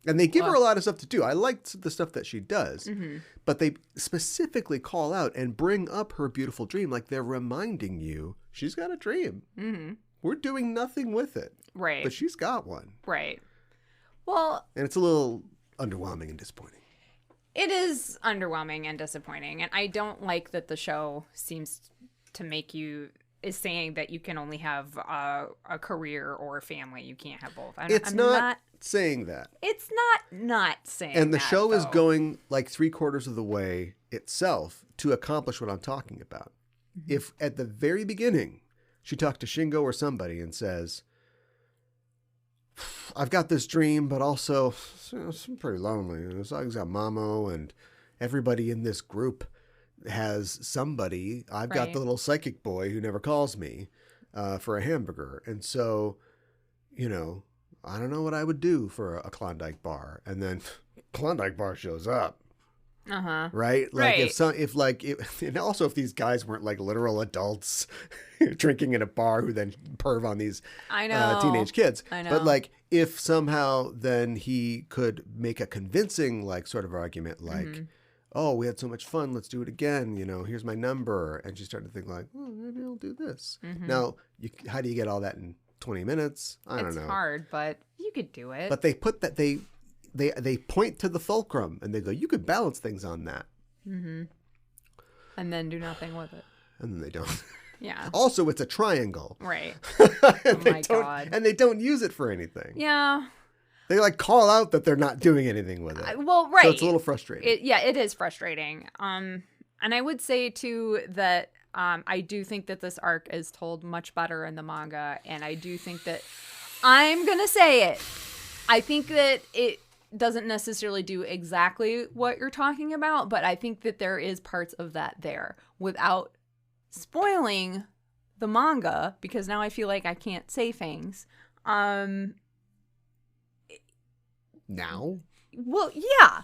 And they give her a lot of stuff to do. I like the stuff that she does. But they specifically call out and bring up her beautiful dream. Like they're reminding you, she's got a dream. We're doing nothing with it. Right. But she's got one. Right. Well. And it's a little underwhelming and disappointing. It is underwhelming and disappointing. And I don't like that the show seems to is saying that you can only have a career or a family. You can't have both. It's not saying that. It's not saying that. And the show is going like 3/4 of the way itself to accomplish what I'm talking about. If at the very beginning she talked to Shingo or somebody and says, I've got this dream, but also I'm pretty lonely. Usagi's got Mamo and everybody in this group has somebody. I've got the little psychic boy who never calls me for a hamburger. And so, I don't know what I would do for a Klondike bar. And then Klondike bar shows up. Right? Like and also if these guys weren't like literal adults drinking in a bar who then perv on these teenage kids. I know. But like if somehow then he could make a convincing like sort of argument like, oh, we had so much fun. Let's do it again. Here's my number. And she started to think like, oh, maybe I'll do this. Now, how do you get all that in 20 minutes? I don't know. It's hard, but you could do it. But they put that they point to the fulcrum and they go, you could balance things on that. And then do nothing with it. And then they don't. Yeah. Also, it's a triangle. Right. Oh my God. And they don't use it for anything. Yeah. They like call out that they're not doing anything with it. Well, right. So it's a little frustrating. It is frustrating. And I would say too that I do think that this arc is told much better in the manga, and I do think that I'm gonna say it. I think that it doesn't necessarily do exactly what you're talking about, but I think that there is parts of that there without spoiling the manga, because now I feel like I can't say things. Now? Well, yeah.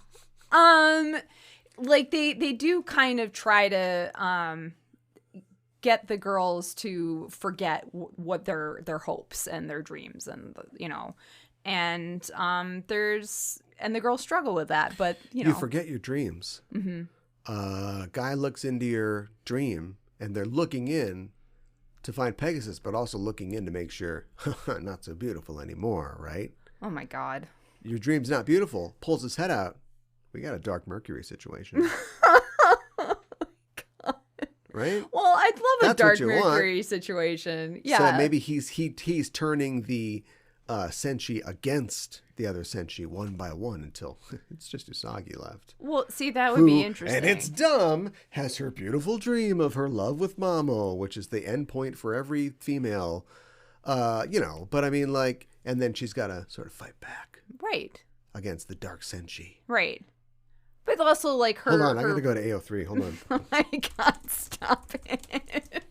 Like they do kind of try to get the girls to forget what their hopes and their dreams and and the girls struggle with that, but you forget your dreams. Guy looks into your dream and they're looking in to find Pegasus, but also looking in to make sure not so beautiful anymore, right? Oh my God. Your dream's not beautiful. Pulls his head out. We got a Dark Mercury situation. Right? Well, I'd love a Dark Mercury situation. Yeah. So maybe he's turning the senshi against the other senshi one by one until it's just Usagi left. Well, see, that would be interesting. And it's dumb, has her beautiful dream of her love with Mamo, which is the end point for every female, but I mean, like, and then she's got to sort of fight back. Right. Against the dark senshi. Right. But also, like, her... Hold on, I gotta go to AO3. Hold on. Oh my God, stop it.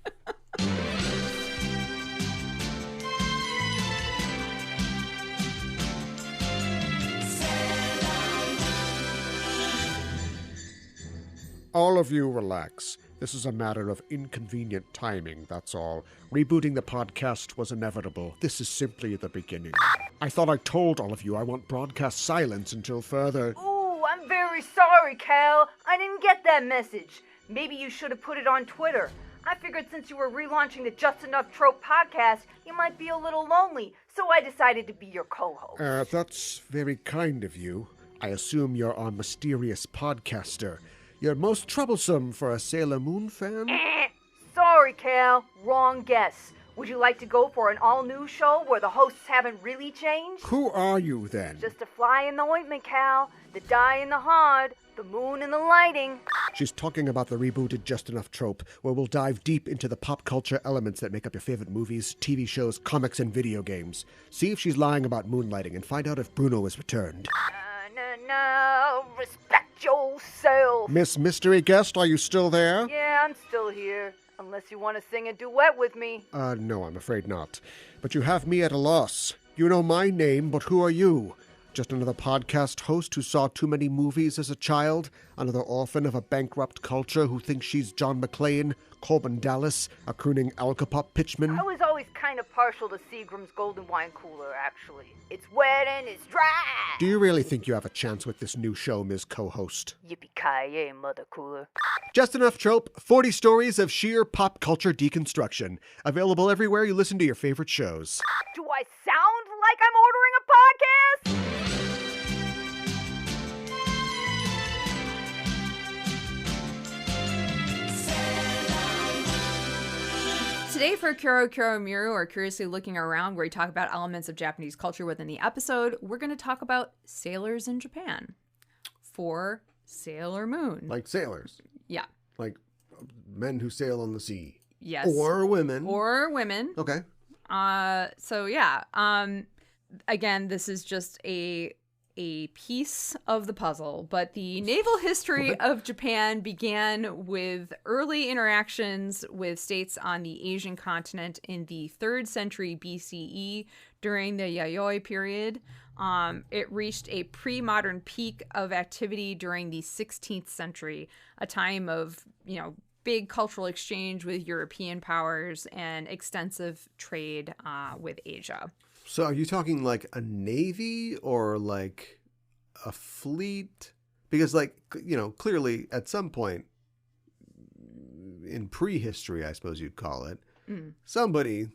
All of you relax. This is a matter of inconvenient timing, that's all. Rebooting the podcast was inevitable. This is simply the beginning. I thought I told all of you I want broadcast silence until further... Ooh, I'm very sorry, Cal. I didn't get that message. Maybe you should have put it on Twitter. I figured since you were relaunching the Just Enough Trope podcast, you might be a little lonely, so I decided to be your co-host. That's very kind of you. I assume you're our mysterious podcaster. You're most troublesome for a Sailor Moon fan? Sorry, Cal. Wrong guess. Would you like to go for an all-new show where the hosts haven't really changed? Who are you, then? Just a fly in the ointment, Cal. The dye in the hard. The moon and the lighting. She's talking about the rebooted Just Enough Trope, where we'll dive deep into the pop culture elements that make up your favorite movies, TV shows, comics, and video games. See if she's lying about moonlighting and find out if Bruno has returned. No, respect yourself. Miss Mystery Guest, are you still there? Yeah, I'm still here. Unless you want to sing a duet with me. No, I'm afraid not. But you have me at a loss. You know my name, but who are you? Just another podcast host who saw too many movies as a child? Another orphan of a bankrupt culture who thinks she's John McClane, Corbin Dallas, a crooning Alcapop pitchman? I was always kind of partial to Seagram's Golden Wine Cooler, actually. It's wet and it's dry. Do you really think you have a chance with this new show, Ms. Co-host? Yippee-ki-yay, Mother Cooler. Just Enough Trope, 40 stories of sheer pop culture deconstruction. Available everywhere you listen to your favorite shows. Do I sound like I'm ordering a podcast? Today for Kuro Kuro Miru, or Curiously Looking Around, where we talk about elements of Japanese culture within the episode, we're going to talk about sailors in Japan for Sailor Moon. Like sailors. Yeah. Like men who sail on the sea. Yes. Or women. Or women. Okay. So yeah. Again, this is just a piece of the puzzle, but the naval history of Japan began with early interactions with states on the Asian continent in the 3rd century BCE during the Yayoi period. It reached a pre-modern peak of activity during the 16th century, a time of, big cultural exchange with European powers and extensive trade with Asia. So are you talking like a navy or like a fleet? Because clearly at some point in prehistory, I suppose you'd call it, somebody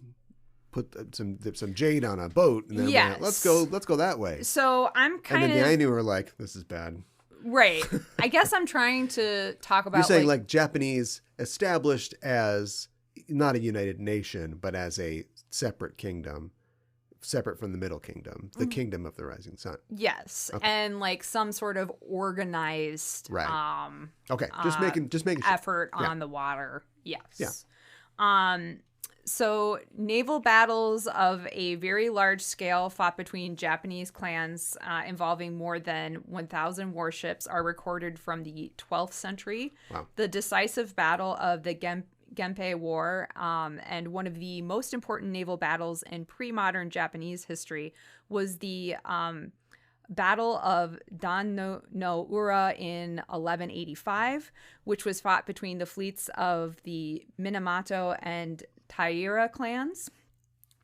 put some jade on a boat and then went, let's go that way. So I'm kind of... And then the Ainu were like, this is bad. Right. I guess I'm trying to talk about... You're saying like Japanese established as not a united nation, but as a separate kingdom, separate from the Middle Kingdom, the Kingdom of the Rising Sun. Yes. Okay. And like some sort of organized okay. Just making effort on the water. Yes. Yeah. So naval battles of a very large scale fought between Japanese clans involving more than 1,000 warships are recorded from the 12th century. Wow. The decisive battle of the Genpei War, and one of the most important naval battles in pre-modern Japanese history was the Battle of Dan no Ura in 1185, which was fought between the fleets of the Minamoto and Taira clans.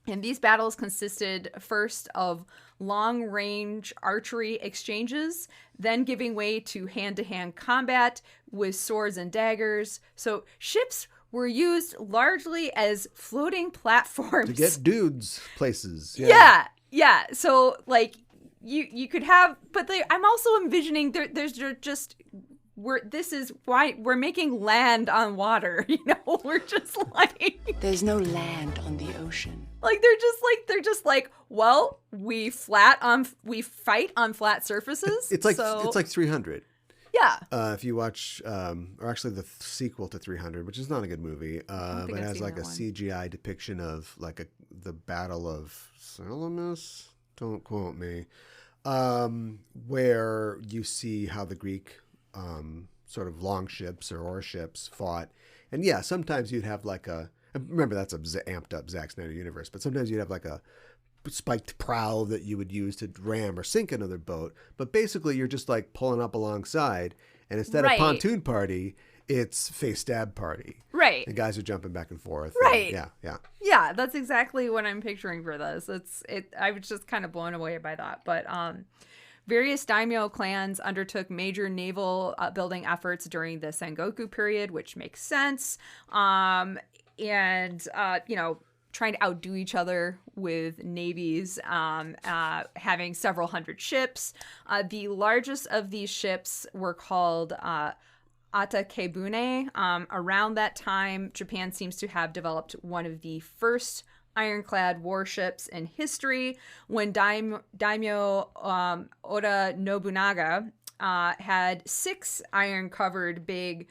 And these battles consisted first of long-range archery exchanges, then giving way to hand-to-hand combat with swords and daggers. So ships were used largely as floating platforms. To get dudes places. Yeah. So, like, you could have... But I'm also envisioning there's just... This is why we're making land on water, we're just like... There's no land on the ocean. Like, they're just like, well, we fight on flat surfaces. It's like 300. Yeah. If you watch, or actually the sequel to 300, which is not a good movie, but it has like a CGI depiction of like the Battle of Salamis. Don't quote me. Where you see how the Greek sort of longships or oarships fought. And yeah, sometimes you'd have like remember that's a amped up Zack Snyder universe, but sometimes you'd have like a spiked prow that you would use to ram or sink another boat. But basically you're just like pulling up alongside, and instead of pontoon party, it's face stab party. Right. The guys are jumping back and forth. Right. Yeah. Yeah, that's exactly what I'm picturing for this. I was just kind of blown away by that. But Various daimyo clans undertook major naval building efforts during the Sengoku period, which makes sense. Trying to outdo each other with navies, having several hundred ships. The largest of these ships were called atakebune. Around that time, Japan seems to have developed one of the first ironclad warships in history when Daimyo Oda Nobunaga had 6 iron-covered big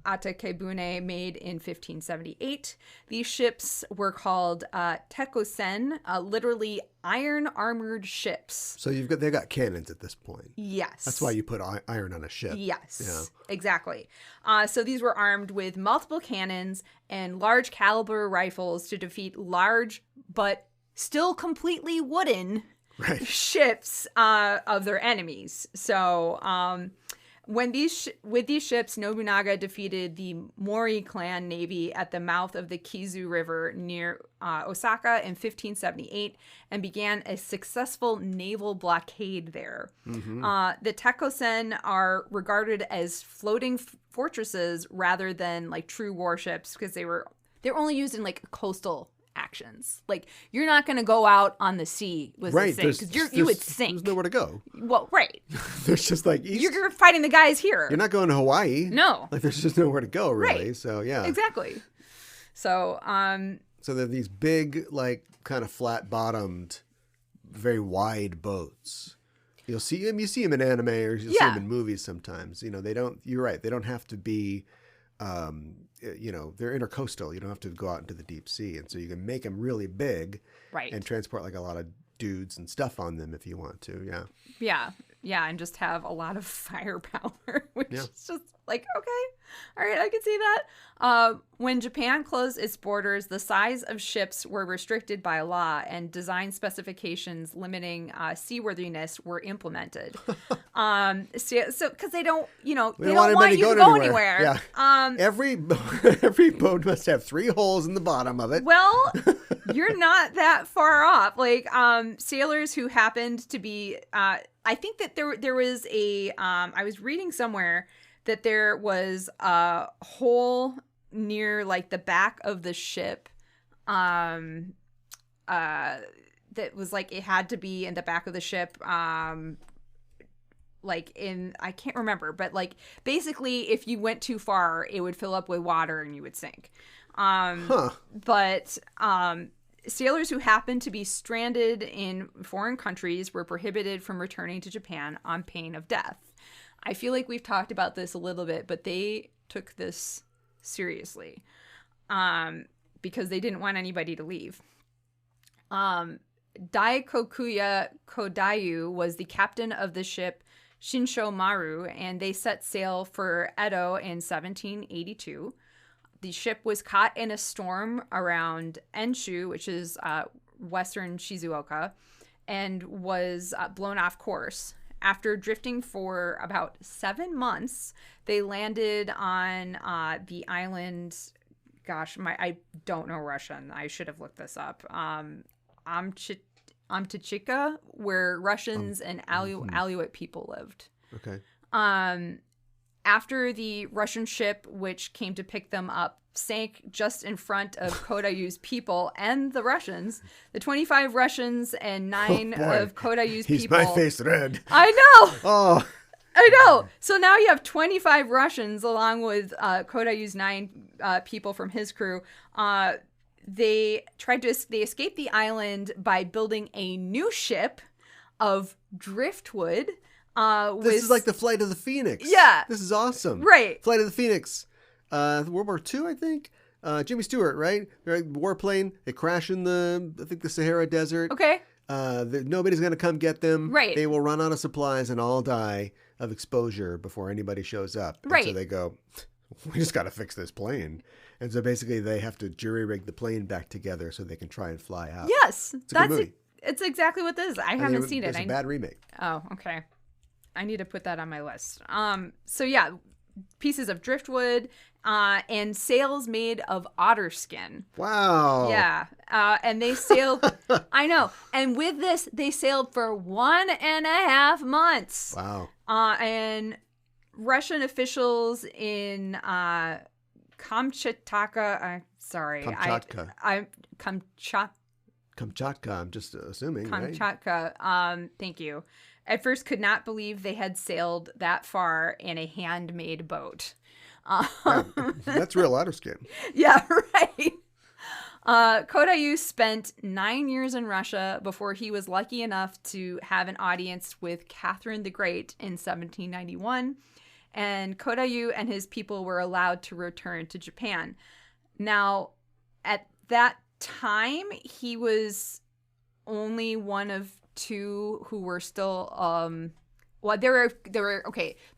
atakebune made in 1578. These ships were called tekosen, literally iron-armored ships. So they got cannons at this point. Yes. That's why you put iron on a ship. Yes, exactly. So these were armed with multiple cannons and large caliber rifles to defeat large but still completely wooden ships of their enemies. So with these ships, Nobunaga defeated the Mori clan navy at the mouth of the Kizu River near Osaka in 1578 and began a successful naval blockade there. The tekosen are regarded as floating fortresses rather than like true warships because they're only used in like coastal actions. Like, you're not going to go out on the sea with this thing because you would sink. There's nowhere to go. Well, right. There's just like you're fighting the guys here. You're not going to Hawaii. No. Like, there's just nowhere to go, really. Right. So yeah. Exactly. So so they're these big, like, kind of flat-bottomed, very wide boats. You see them in anime or you'll see them in movies sometimes. You know, you're right. They don't have to be they're intercoastal. You don't have to go out into the deep sea. And so you can make them really big and transport like a lot of dudes and stuff on them if you want to. Yeah. Yeah. Yeah. And just have a lot of firepower, which is just like, okay, all right, I can see that. When Japan closed its borders, the size of ships were restricted by law and design specifications limiting seaworthiness were implemented. So because they don't want you to go anywhere. Yeah. Every boat must have 3 holes in the bottom of it. Well, you're not that far off. Like sailors who happened to be, I think that there was I was reading somewhere that there was a hole near like the back of the ship that was like it had to be in the back of the ship like in I can't remember, but like basically if you went too far it would fill up with water and you would sink. But sailors who happened to be stranded in foreign countries were prohibited from returning to Japan on pain of death. I feel like we've talked about this a little bit, but they took this seriously because they didn't want anybody to leave. Daikokuya Kōdayū was the captain of the ship Shinsho Maru, and they set sail for Edo in 1782. The ship was caught in a storm around Enshu, which is western Shizuoka, and was blown off course. After drifting for about 7 months, they landed on the island. Gosh, I don't know Russian. I should have looked this up. Amtichika, where Russians and Aleut people lived. Okay. After the Russian ship, which came to pick them up, sank just in front of Kōdayū's people and the Russians, the 25 Russians and 9 of Kōdayū's people. He's my face red. I know. Oh. I know. So now you have 25 Russians along with Kōdayū's 9 people from his crew. They escaped the island by building a new ship of driftwood. This is like the Flight of the Phoenix. Yeah. This is awesome. Right. Flight of the Phoenix. World War II, I think. Jimmy Stewart, right? Warplane. They crash in the Sahara Desert. Okay. Nobody's going to come get them. Right. They will run out of supplies and all die of exposure before anybody shows up. Right. And so they go, we just got to fix this plane. And so basically they have to jury-rig the plane back together so they can try and fly out. Yes. It's a good movie. It's exactly what this is. I haven't seen it. It's a bad remake. Oh, okay. I need to put that on my list. So yeah, pieces of driftwood and sails made of otter skin. Wow. Yeah. And they sailed, I know. And with this, they sailed for 1.5 months. Wow. And Russian officials in Kamchatka, Kamchatka, I'm just assuming, Kamchatka, right? Thank you. At first could not believe they had sailed that far in a handmade boat. That's real otter skin. Yeah, right. Kōdayū spent 9 years in Russia before he was lucky enough to have an audience with Catherine the Great in 1791. And Kōdayū and his people were allowed to return to Japan. Now, at that time, he was only one of two who were still there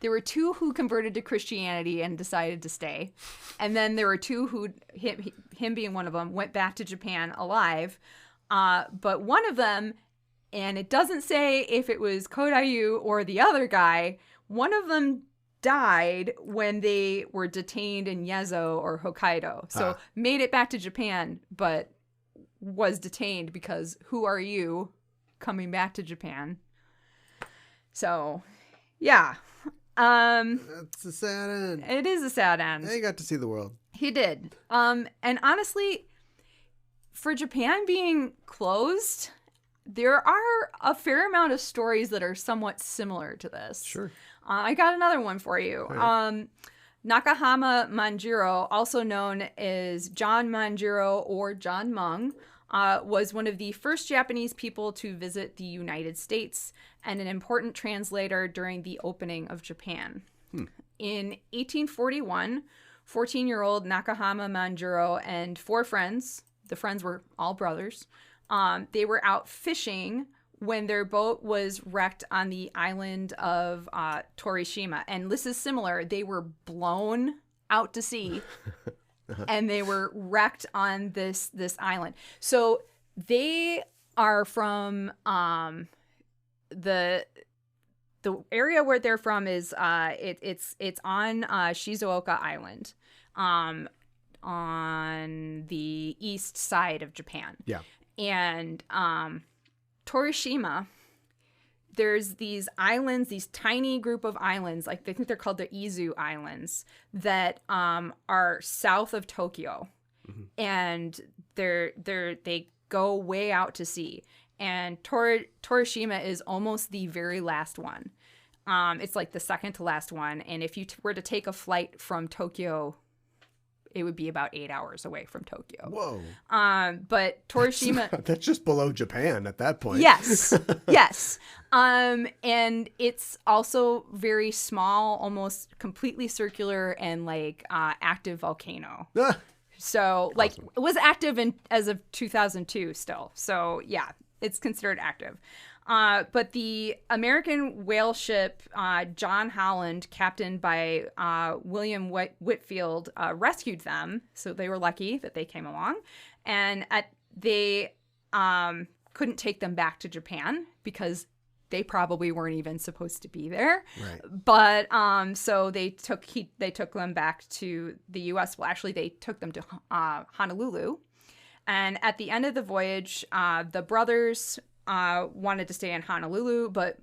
were two who converted to Christianity and decided to stay, and then there were two who him being one of them went back to Japan alive, but one of them, and it doesn't say if it was Kōdayū or the other guy, one of them died when they were detained in Yezo or Hokkaido, so made it back to Japan but was detained because who are you coming back to Japan? So, yeah. That's a sad end. It is a sad end. He got to see the world. He did. And honestly, for Japan being closed, there are a fair amount of stories that are somewhat similar to this. Sure. I got another one for you. Right. Nakahama Manjirō, also known as John Manjirō or John Mung, was one of the first Japanese people to visit the United States and an important translator during the opening of Japan. In 1841, 14-year-old Nakahama Manjirō and 4 friends, the friends were all brothers, they were out fishing when their boat was wrecked on the island of Torishima. And this is similar. They were blown out to sea and they were wrecked on this island. So they are from the area where they're from is it's on Shizuoka Island, on the east side of Japan. Yeah. And Torishima, there's these islands, these tiny group of islands, like I think they're called the Izu Islands, that are south of Tokyo. Mm-hmm. And they go way out to sea. And Torishima is almost the very last one. It's like the second to last one. And if you were to take a flight from Tokyo, it would be about 8 hours away from Tokyo. Whoa. But Torishima... That's just below Japan at that point. Yes. Yes. And it's also very small, almost completely circular and like active volcano. So like awesome. It was active as of 2002 still. So yeah, it's considered active. But the American whale ship John Holland, captained by William Whitfield, rescued them. So they were lucky that they came along. And they couldn't take them back to Japan because they probably weren't even supposed to be there. Right. But so they took them back to the U.S. Well, actually, they took them to Honolulu. And at the end of the voyage, the brothers... wanted to stay in Honolulu, but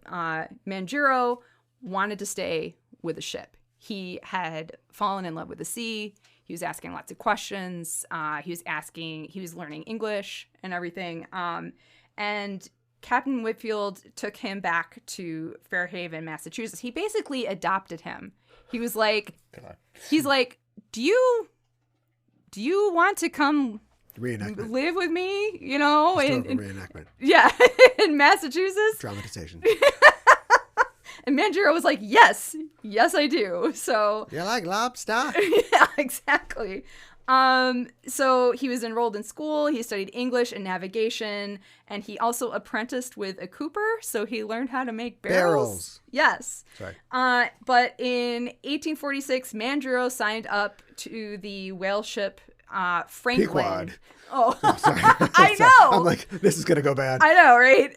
Manjirō wanted to stay with the ship. He had fallen in love with the sea. He was asking lots of questions. He was learning English and everything. And Captain Whitfield took him back to Fairhaven, Massachusetts. He basically adopted him. He was like, do you want to come reenactment. Live with me, you know, reenactment. Yeah, in Massachusetts. Dramatization. And Manjirō was like, yes, I do. So you like lobster? Yeah, exactly. So he was enrolled in school. He studied English and navigation, and he also apprenticed with a cooper. So he learned how to make barrels. Yes. Sorry. But in 1846, Manjirō signed up to the whale ship Franklin. Pequod. Oh, sorry. I know. I'm like, this is gonna go bad. I know, right?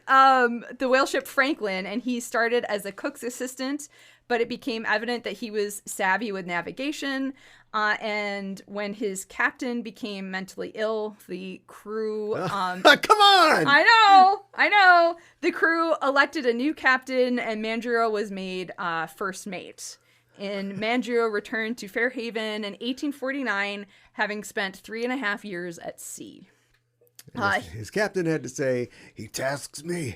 The whale ship Franklin, and he started as a cook's assistant. but it became evident that he was savvy with navigation. And when his captain became mentally ill, the crew... Come on! I know! The crew elected a new captain, and Manjirō was made first mate. And Manjirō returned to Fairhaven in 1849, having spent 3.5 years at sea. His captain had to say, he tasks me,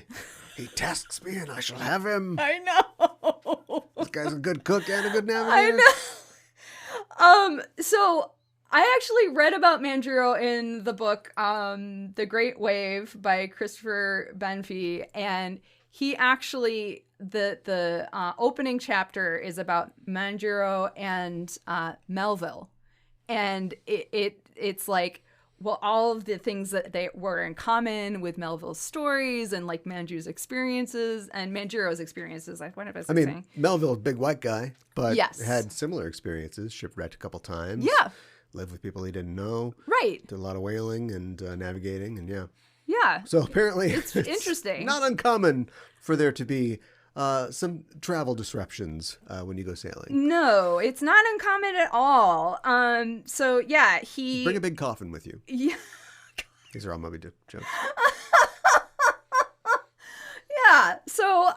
and I shall have him. I know! This guy's a good cook and a good navigator. I know! So I actually read about Manjirō in the book, The Great Wave by Christopher Benfey, and he actually, the opening chapter is about Manjirō and Melville, and it's like, well, all of the things that they were in common with Melville's stories and like Manjirō's experiences and Manjiro's experiences. Like, what was I saying? Melville's a big white guy, but yes. had similar experiences. Shipwrecked a couple times. Yeah. Lived with people he didn't know. Right. Did a lot of whaling and navigating, and yeah. Yeah. So apparently it's interesting. Not uncommon for there to be some travel disruptions when you go sailing. No, it's not uncommon at all. So yeah, bring a big coffin with you. Yeah. These are all Moby Dick jokes. Yeah. So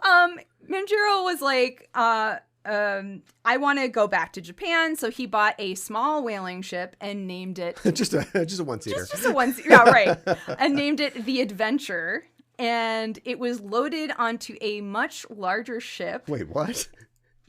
Manjirō was like, I want to go back to Japan, so he bought a small whaling ship and named it just a one-seater. Just a one-seater. Yeah, right. And named it the Adventure. And it was loaded onto a much larger ship. Wait, what?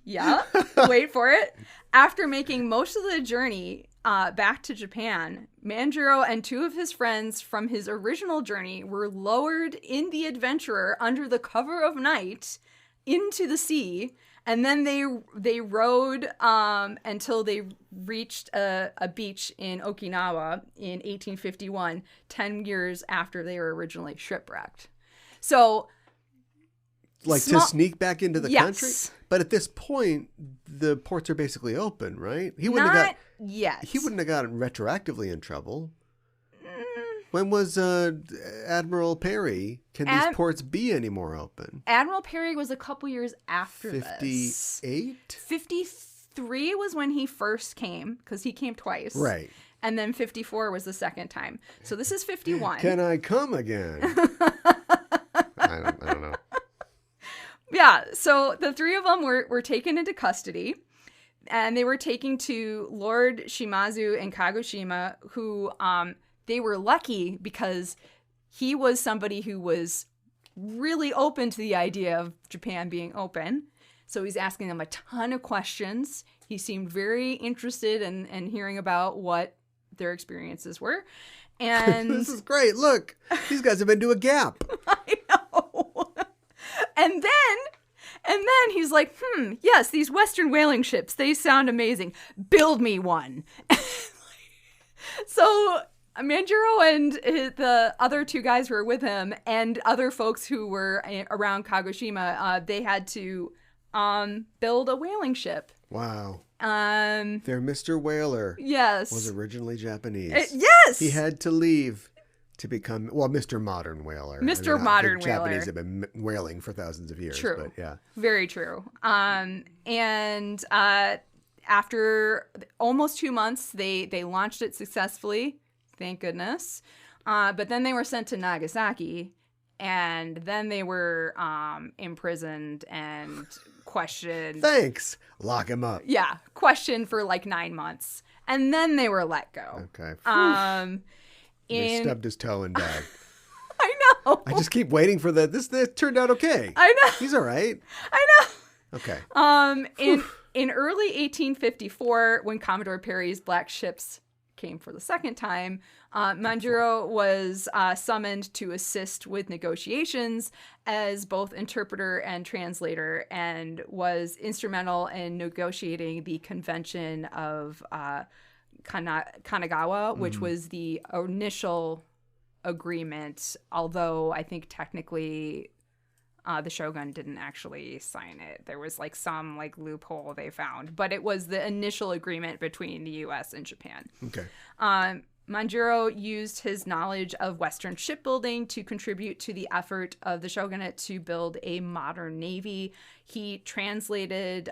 Yeah, wait for it. After making most of the journey back to Japan, Manjirō and 2 of his friends from his original journey were lowered in the Adventurer under the cover of night into the sea. And then they rowed until they reached a beach in Okinawa in 1851, 10 years after they were originally shipwrecked. So, like to sneak back into the country? Yes. But at this point, the ports are basically open, right? He wouldn't Not have yet. He wouldn't have gotten retroactively in trouble. When was Admiral Perry? Can these ports be any more open? Admiral Perry was a couple years after 58? 53 was when he first came, because he came twice. Right. And then 54 was the second time. So this is 51. Can I come again? I don't know. Yeah, so the 3 of them were taken into custody, and they were taken to Lord Shimazu in Kagoshima, who they were lucky because he was somebody who was really open to the idea of Japan being open. So he's asking them a ton of questions. He seemed very interested in hearing about what their experiences were. And this is great. Look, these guys have been to a Gap. I know. And then he's like, yes, these Western whaling ships, they sound amazing. Build me one. So Manjirō and the other 2 guys who were with him and other folks who were around Kagoshima, they had to build a whaling ship. Wow. Their Mr. Whaler was originally Japanese. Yes! He had to leave to become, Mr. Modern Whaler. Mr. Modern Whaler. Japanese have been whaling for thousands of years. True. But yeah. Very true. And after almost 2 months, they launched it successfully. Thank goodness. But then they were sent to Nagasaki, and then they were imprisoned and questioned. Thanks. Lock him up. Yeah, questioned for like 9 months, and then they were let go. Okay. They stubbed his toe and died. I know. I just keep waiting for that. This turned out okay. I know. He's all right. I know. Okay. In early 1854, when Commodore Perry's black ships came for the second time, Manjirō was summoned to assist with negotiations as both interpreter and translator, and was instrumental in negotiating the Convention of Kanagawa, which was the initial agreement, although I think technically the shogun didn't actually sign it. There was like some like loophole they found, but it was the initial agreement between the U.S. and Japan. Okay. Manjirō used his knowledge of Western shipbuilding to contribute to the effort of the shogunate to build a modern navy. He translated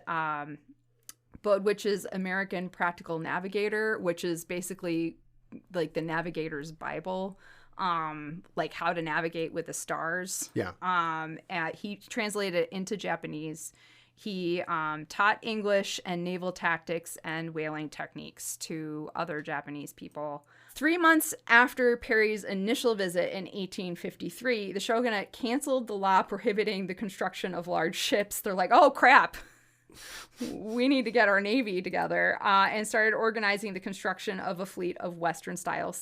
Bowditch's American Practical Navigator, which is basically like the navigator's Bible, like how to navigate with the stars. Yeah. He translated it into Japanese. He taught English and naval tactics and whaling techniques to other Japanese people. 3 months after Perry's initial visit in 1853, the shogunate canceled the law prohibiting the construction of large ships. They're like, oh, crap. We need to get our navy together, and started organizing the construction of a fleet of Western-style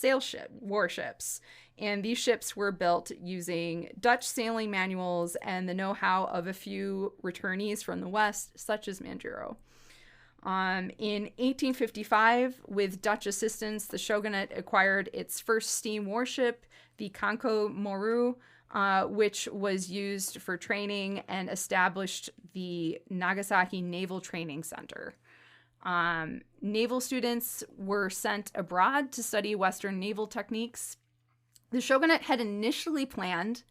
warships. And these ships were built using Dutch sailing manuals and the know-how of a few returnees from the West, such as Manjirō. In 1855, with Dutch assistance, the shogunate acquired its first steam warship, the Kanko Moru, which was used for training, and established the Nagasaki Naval Training Center. Naval students were sent abroad to study Western naval techniques. The shogunate had initially planned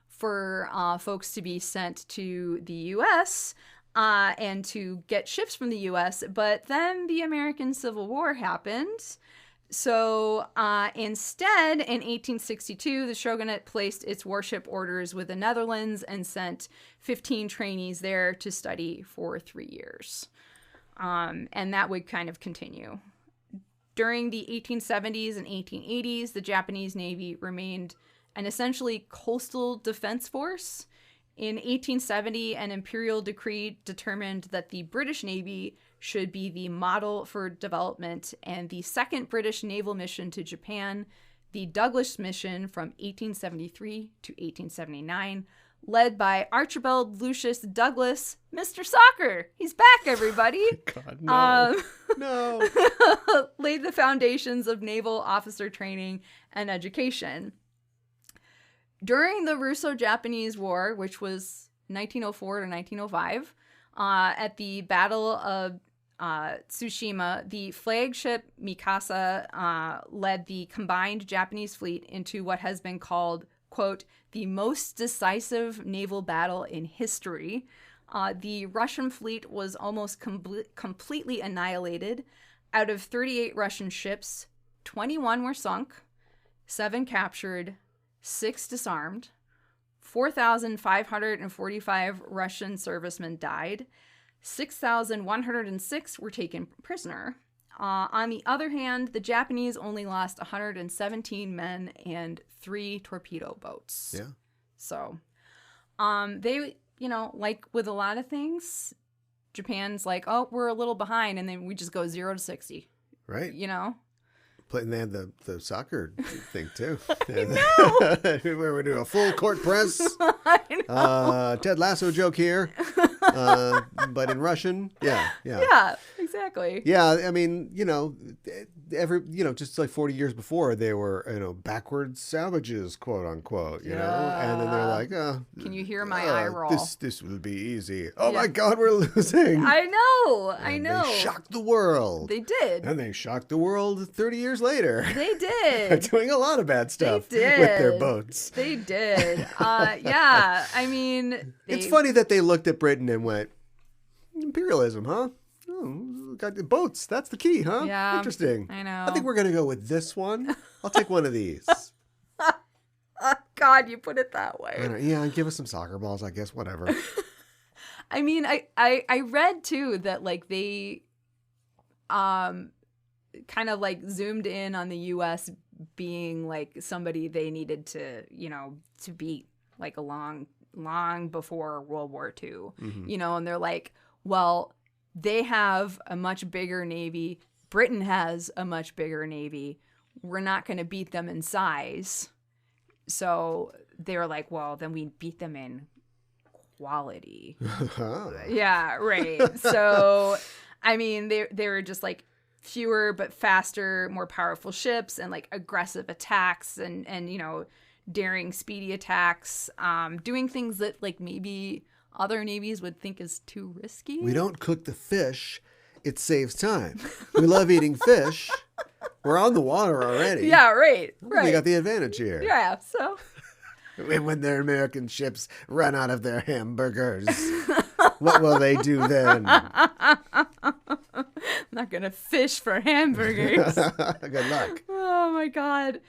for folks to be sent to the U.S. And to get ships from the U.S., but then the American Civil War happened. So instead, in 1862, the shogunate placed its warship orders with the Netherlands and sent 15 trainees there to study for 3 years. And that would kind of continue. During the 1870s and 1880s, the Japanese Navy remained an essentially coastal defense force. In 1870, an imperial decree determined that the British Navy should be the model for development, and the second British naval mission to Japan, the Douglas mission from 1873 to 1879, led by Archibald Lucius Douglas, Mr. Soccer. He's back, everybody. God, no. No. Laid the foundations of naval officer training and education. During the Russo-Japanese War, which was 1904 to 1905, at the Battle of Tsushima, the flagship Mikasa led the combined Japanese fleet into what has been called, quote, the most decisive naval battle in history. The Russian fleet was almost completely annihilated. Out of 38 Russian ships, 21 were sunk, 7 captured, 6 disarmed, 4,545 Russian servicemen died, 6,106 were taken prisoner. On the other hand, the Japanese only lost 117 men and 3 torpedo boats. Yeah. So, they, like with a lot of things, Japan's like, oh, we're a little behind, and then we just go 0 to 60. Right. And they had the soccer thing, too. I know! Where we do a full court press. I know. Ted Lasso joke here. But in Russian, yeah. Yeah, exactly. Yeah, I mean, just like 40 years before, they were, backwards savages, quote unquote, you know? And then they're like, can you hear my eye roll? This will be easy. Oh my God, we're losing. I know. They shocked the world. They did. And they shocked the world 30 years later. They did. They're doing a lot of bad stuff with their boats. They did. Yeah, I mean... It's funny that they looked at Britain and went, imperialism, huh? Oh, got the boats. That's the key, huh? Yeah. Interesting. I know. I think we're going to go with this one. I'll take one of these. God, you put it that way. Yeah, give us some soccer balls, I guess. Whatever. I mean, I read, too, that, like, they kind of, like, zoomed in on the U.S. being, like, somebody they needed to, to beat, like, long before World War II, Mm-hmm. And they're like, well, they have a much bigger navy. Britain has a much bigger navy. We're not going to beat them in size. So they were like, well, then we beat them in quality. Yeah, right. So, I mean, they were just like fewer but faster, more powerful ships, and like aggressive attacks and daring, speedy attacks, doing things that like maybe other navies would think is too risky. We don't cook the fish. It saves time. We love eating fish. We're on the water already. Yeah, right. We got the advantage here. Yeah, so. When their American ships run out of their hamburgers, what will they do then? I'm not going to fish for hamburgers. Good luck. Oh, my God.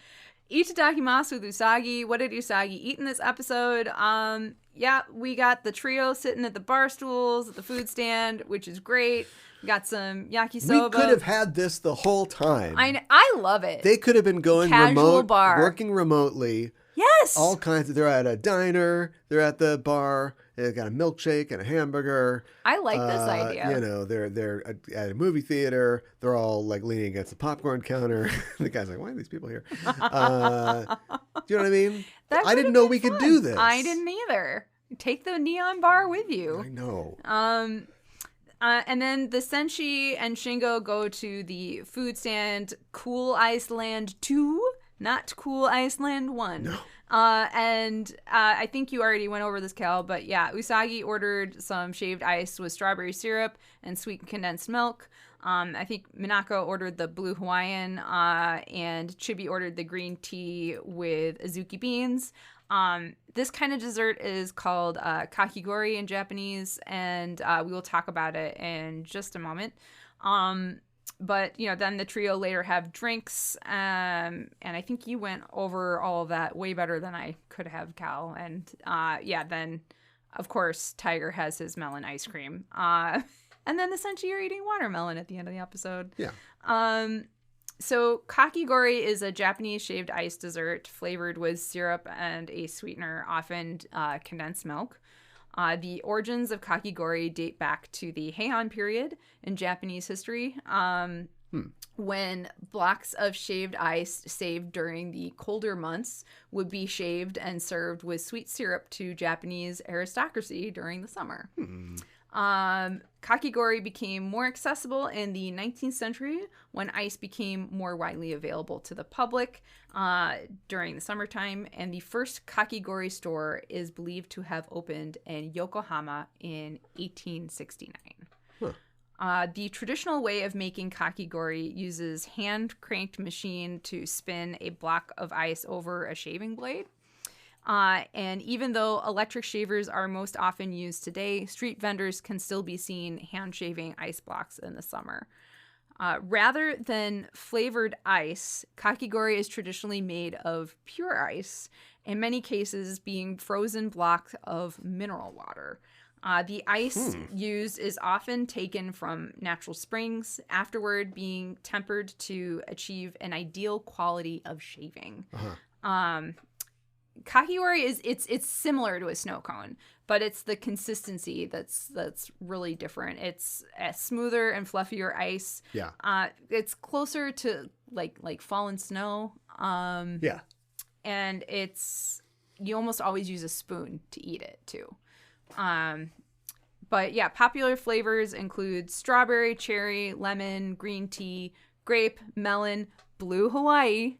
Itadakimasu with Usagi. What did Usagi eat in this episode? Yeah, we got the trio sitting at the bar stools at the food stand, which is great. We got some yakisoba. We could have had this the whole time. I love it. They could have been going Casual remote, bar. working remotely. Yes. All kinds of, they're at a diner, they're at the bar, they've got a milkshake and a hamburger. I like this idea. You know, they're at a movie theater, they're all like leaning against the popcorn counter. The guy's like, why are these people here? Do you know what I mean? I didn't know we could do this. I didn't either. Take the neon bar with you. I know. And then the Senshi and Shingo go to the food stand, Cool Iceland 2. Not Cool Iceland 1. No. And I think you already went over this, Cal, but yeah, Usagi ordered some shaved ice with strawberry syrup and sweet condensed milk. I think Minako ordered the blue Hawaiian, and Chibi ordered the green tea with azuki beans. This kind of dessert is called kakigōri in Japanese, and we will talk about it in just a moment. But, you know, then the trio later have drinks, and I think you went over all of that way better than I could have, Cal. And, yeah, then, of course, Tiger has his melon ice cream. And then essentially you're eating watermelon at the end of the episode. Yeah. So kakigōri is a Japanese shaved ice dessert flavored with syrup and a sweetener, often condensed milk. The origins of kakigōri date back to the Heian period in Japanese history, when blocks of shaved ice saved during the colder months would be shaved and served with sweet syrup to Japanese aristocracy during the summer. Kakigōri became more accessible in the 19th century when ice became more widely available to the public during the summertime, and the first kakigōri store is believed to have opened in Yokohama in 1869. The traditional way of making kakigōri uses hand-cranked machine to spin a block of ice over a shaving blade. And even though electric shavers are most often used today, street vendors can still be seen hand shaving ice blocks in the summer. Rather than flavored ice, kakigōri is traditionally made of pure ice, in many cases being frozen blocks of mineral water. The ice used is often taken from natural springs, afterward being tempered to achieve an ideal quality of shaving. Kakigōri it's similar to a snow cone, but it's the consistency that's really different. It's a smoother and fluffier ice. Yeah. It's closer to like fallen snow. Yeah. And you almost always use a spoon to eat it too. But yeah, popular flavors include strawberry, cherry, lemon, green tea, grape, melon, blue Hawaii.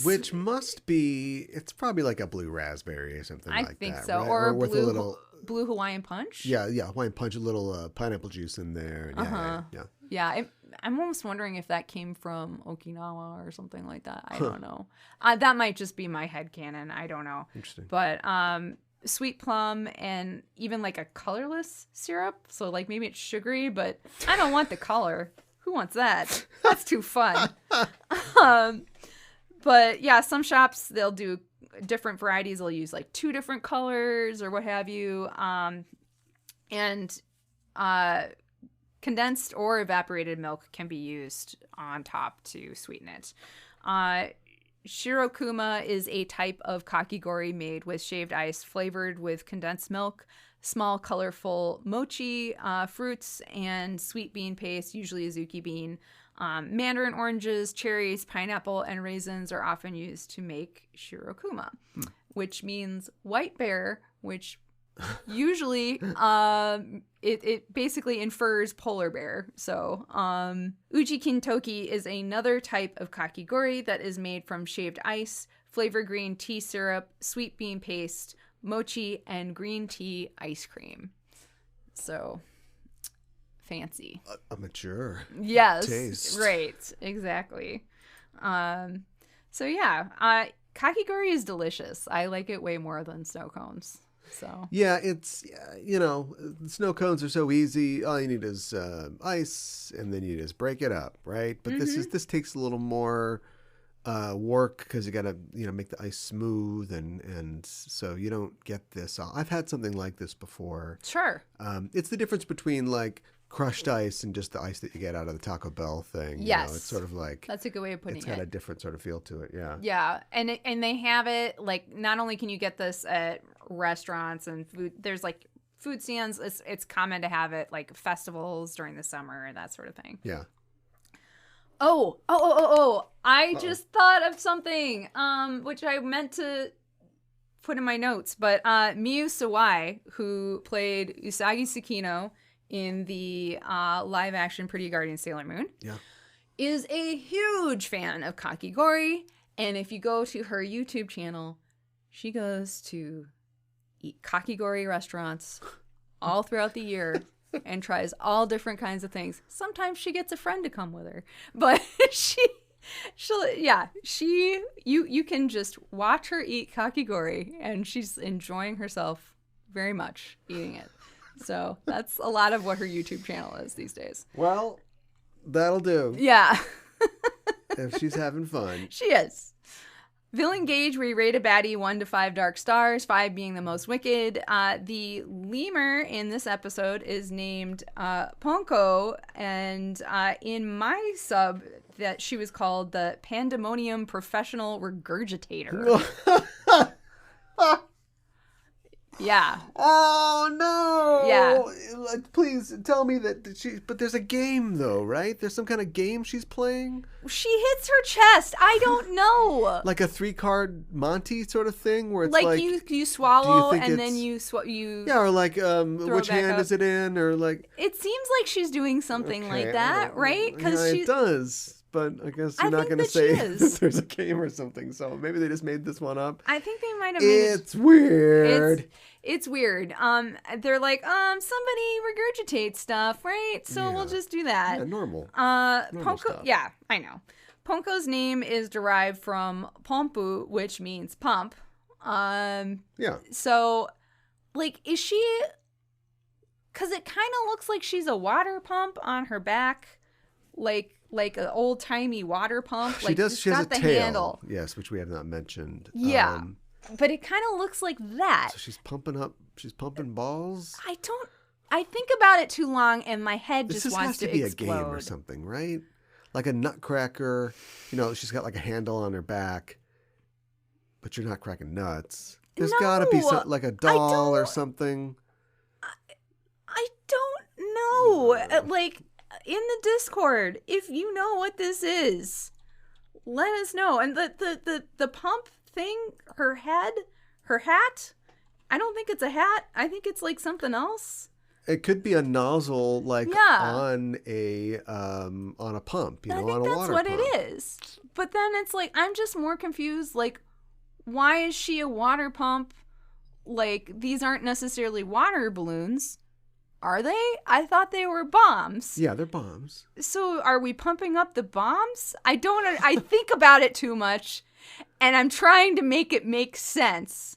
Which must be, it's probably like a blue raspberry or something like that. I think so. Right? Or with blue, a little blue Hawaiian punch. Yeah, Hawaiian punch, a little pineapple juice in there. Yeah, I'm almost wondering if that came from Okinawa or something like that. I don't know. That might just be my headcanon. I don't know. Interesting. But sweet plum and even like a colorless syrup. So like maybe it's sugary, but I don't want the color. Who wants that? That's too fun. But yeah, some shops, they'll do different varieties. They'll use like 2 different colors or what have you. And condensed or evaporated milk can be used on top to sweeten it. Shirokuma is a type of kakigōri made with shaved ice flavored with condensed milk, small colorful mochi, fruits, and sweet bean paste, usually azuki bean. Mandarin oranges, cherries, pineapple, and raisins are often used to make shirokuma, which means white bear, which usually it basically infers polar bear. So uji kintoki is another type of kakigōri that is made from shaved ice, flavored green tea syrup, sweet bean paste, mochi, and green tea ice cream. So fancy. A mature Yes. taste. Right. Exactly. So yeah, kakigōri is delicious. I like it way more than snow cones. So yeah, it's snow cones are so easy. All you need is ice, and then you just break it up, right? But this takes a little more work because you got to make the ice smooth, and so you don't get this. I've had something like this before. Sure. It's the difference between like crushed ice and just the ice that you get out of the Taco Bell thing. Yes. It's sort of like That's a good way of putting it. It's got a different sort of feel to it. Yeah. Yeah, and they have it like not only can you get this at restaurants and food. There's like food stands. It's common to have it like festivals during the summer and that sort of thing. Yeah. Oh! I just thought of something, which I meant to put in my notes. But Miyu Sawai, who played Usagi Tsukino in the live-action Pretty Guardian Sailor Moon, is a huge fan of kakigōri. And if you go to her YouTube channel, she goes to eat kakigōri restaurants all throughout the year. And tries all different kinds of things. Sometimes she gets a friend to come with her, but you can just watch her eat kakigōri, and she's enjoying herself very much eating it. So that's a lot of what her YouTube channel is these days. Well, that'll do. Yeah. If she's having fun. She is. Villain gauge, we rate a baddie 1 to 5 dark stars, 5 being the most wicked. The lemur in this episode is named Ponko, and in my sub, that she was called the Pandemonium Professional Regurgitator. Yeah. Oh, no. Yeah. Please tell me that but there's a game, though, right? There's some kind of game she's playing? She hits her chest. I don't know. Like a 3-card Monty sort of thing where it's like you swallow and then you yeah, or like which hand is it in, or like it seems like she's doing something like that, right? Because it does. But I guess you're not going to say that there's a game or something. So maybe they just made this one up. I think they might have made it. It's weird. It's weird. They're like, somebody regurgitates stuff, right? So we'll just do that. Yeah, normal. Ponko, stuff. yeah, I know. Ponko's name is derived from pompu, which means pump. Yeah. So, like, is she? Because it kind of looks like she's a water pump on her back, like an old timey water pump. She does. She has a tail. Handle. Yes, which we have not mentioned. Yeah, but it kind of looks like that. So she's pumping balls. I think about it too long, and my head this just wants to explode. This has to be a game or something, right? Like a nutcracker. She's got like a handle on her back, but you're not cracking nuts. There's got to be like a doll or something. I don't know. Like, in the Discord, if you know what this is, let us know. And the pump thing, her hat, I don't think it's a hat. I think it's like something else. It could be a nozzle, like on a pump, on a water pump. I think that's what it is. But then it's like, I'm just more confused. Like, why is she a water pump? Like, these aren't necessarily water balloons. Are they? I thought they were bombs. Yeah, they're bombs. So are we pumping up the bombs? I think about it too much, and I'm trying to make it make sense.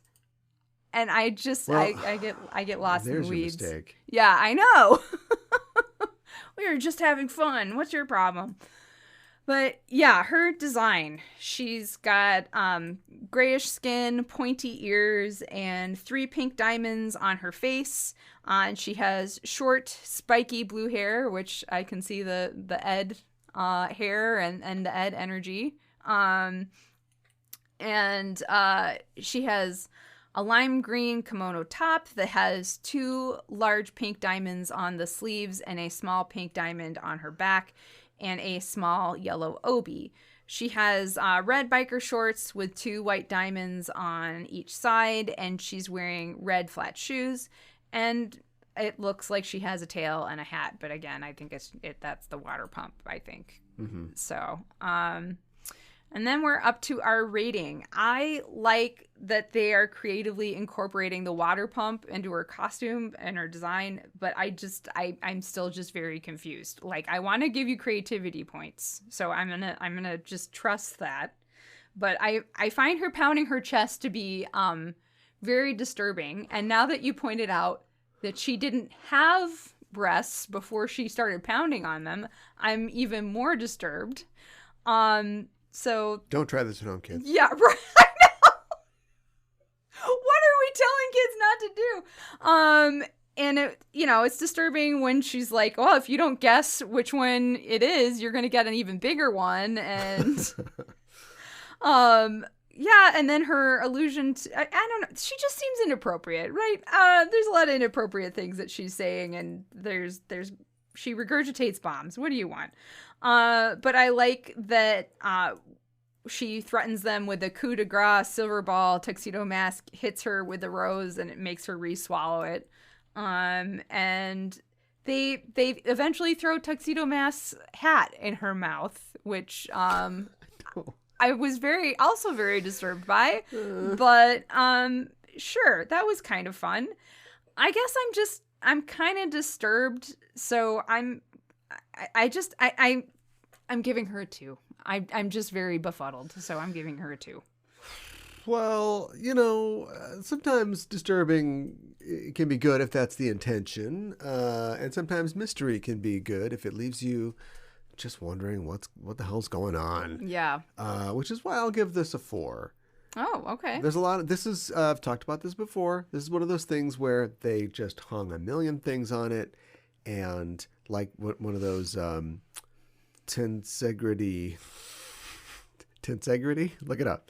And I just, I get lost in the weeds. There's your mistake. Yeah, I know. We were just having fun. What's your problem? But yeah, her design. She's got grayish skin, pointy ears, and 3 pink diamonds on her face. And she has short, spiky blue hair, which I can see the Ed hair and the Ed energy. And she has a lime green kimono top that has 2 large pink diamonds on the sleeves and a small pink diamond on her back, and a small yellow obi. She has red biker shorts with 2 white diamonds on each side, and she's wearing red flat shoes. And it looks like she has a tail and a hat, but again, I think that's the water pump, I think. Mm-hmm. So, And then we're up to our rating. I like that they are creatively incorporating the water pump into her costume and her design, but I'm still just very confused. Like, I want to give you creativity points, so I'm gonna just trust that. But I find her pounding her chest to be very disturbing. And now that you pointed out that she didn't have breasts before she started pounding on them, I'm even more disturbed. So don't try this at home, kids. Yeah, right. I know. What are we telling kids not to do? And it, it's disturbing when she's like, "Well, if you don't guess which one it is, you're gonna get an even bigger one." And yeah, and then her allusion to, I don't know, she just seems inappropriate, right? There's a lot of inappropriate things that she's saying, and she regurgitates bombs. What do you want? But I like that she threatens them with a coup de grace, silver ball, tuxedo mask, hits her with a rose, and it makes her re-swallow it. And they eventually throw Tuxedo Mask's hat in her mouth, which I was also very disturbed by. But sure, that was kind of fun. I guess I'm kind of disturbed, so I'm giving her a 2. I'm just very befuddled, so I'm giving her a 2. Well, sometimes disturbing can be good if that's the intention, and sometimes mystery can be good if it leaves you just wondering what the hell's going on. Yeah. Which is why I'll give this a 4. Oh, okay. There's a lot of this is I've talked about this before. This is one of those things where they just hung a million things on it, and like one of those tensegrity, look it up,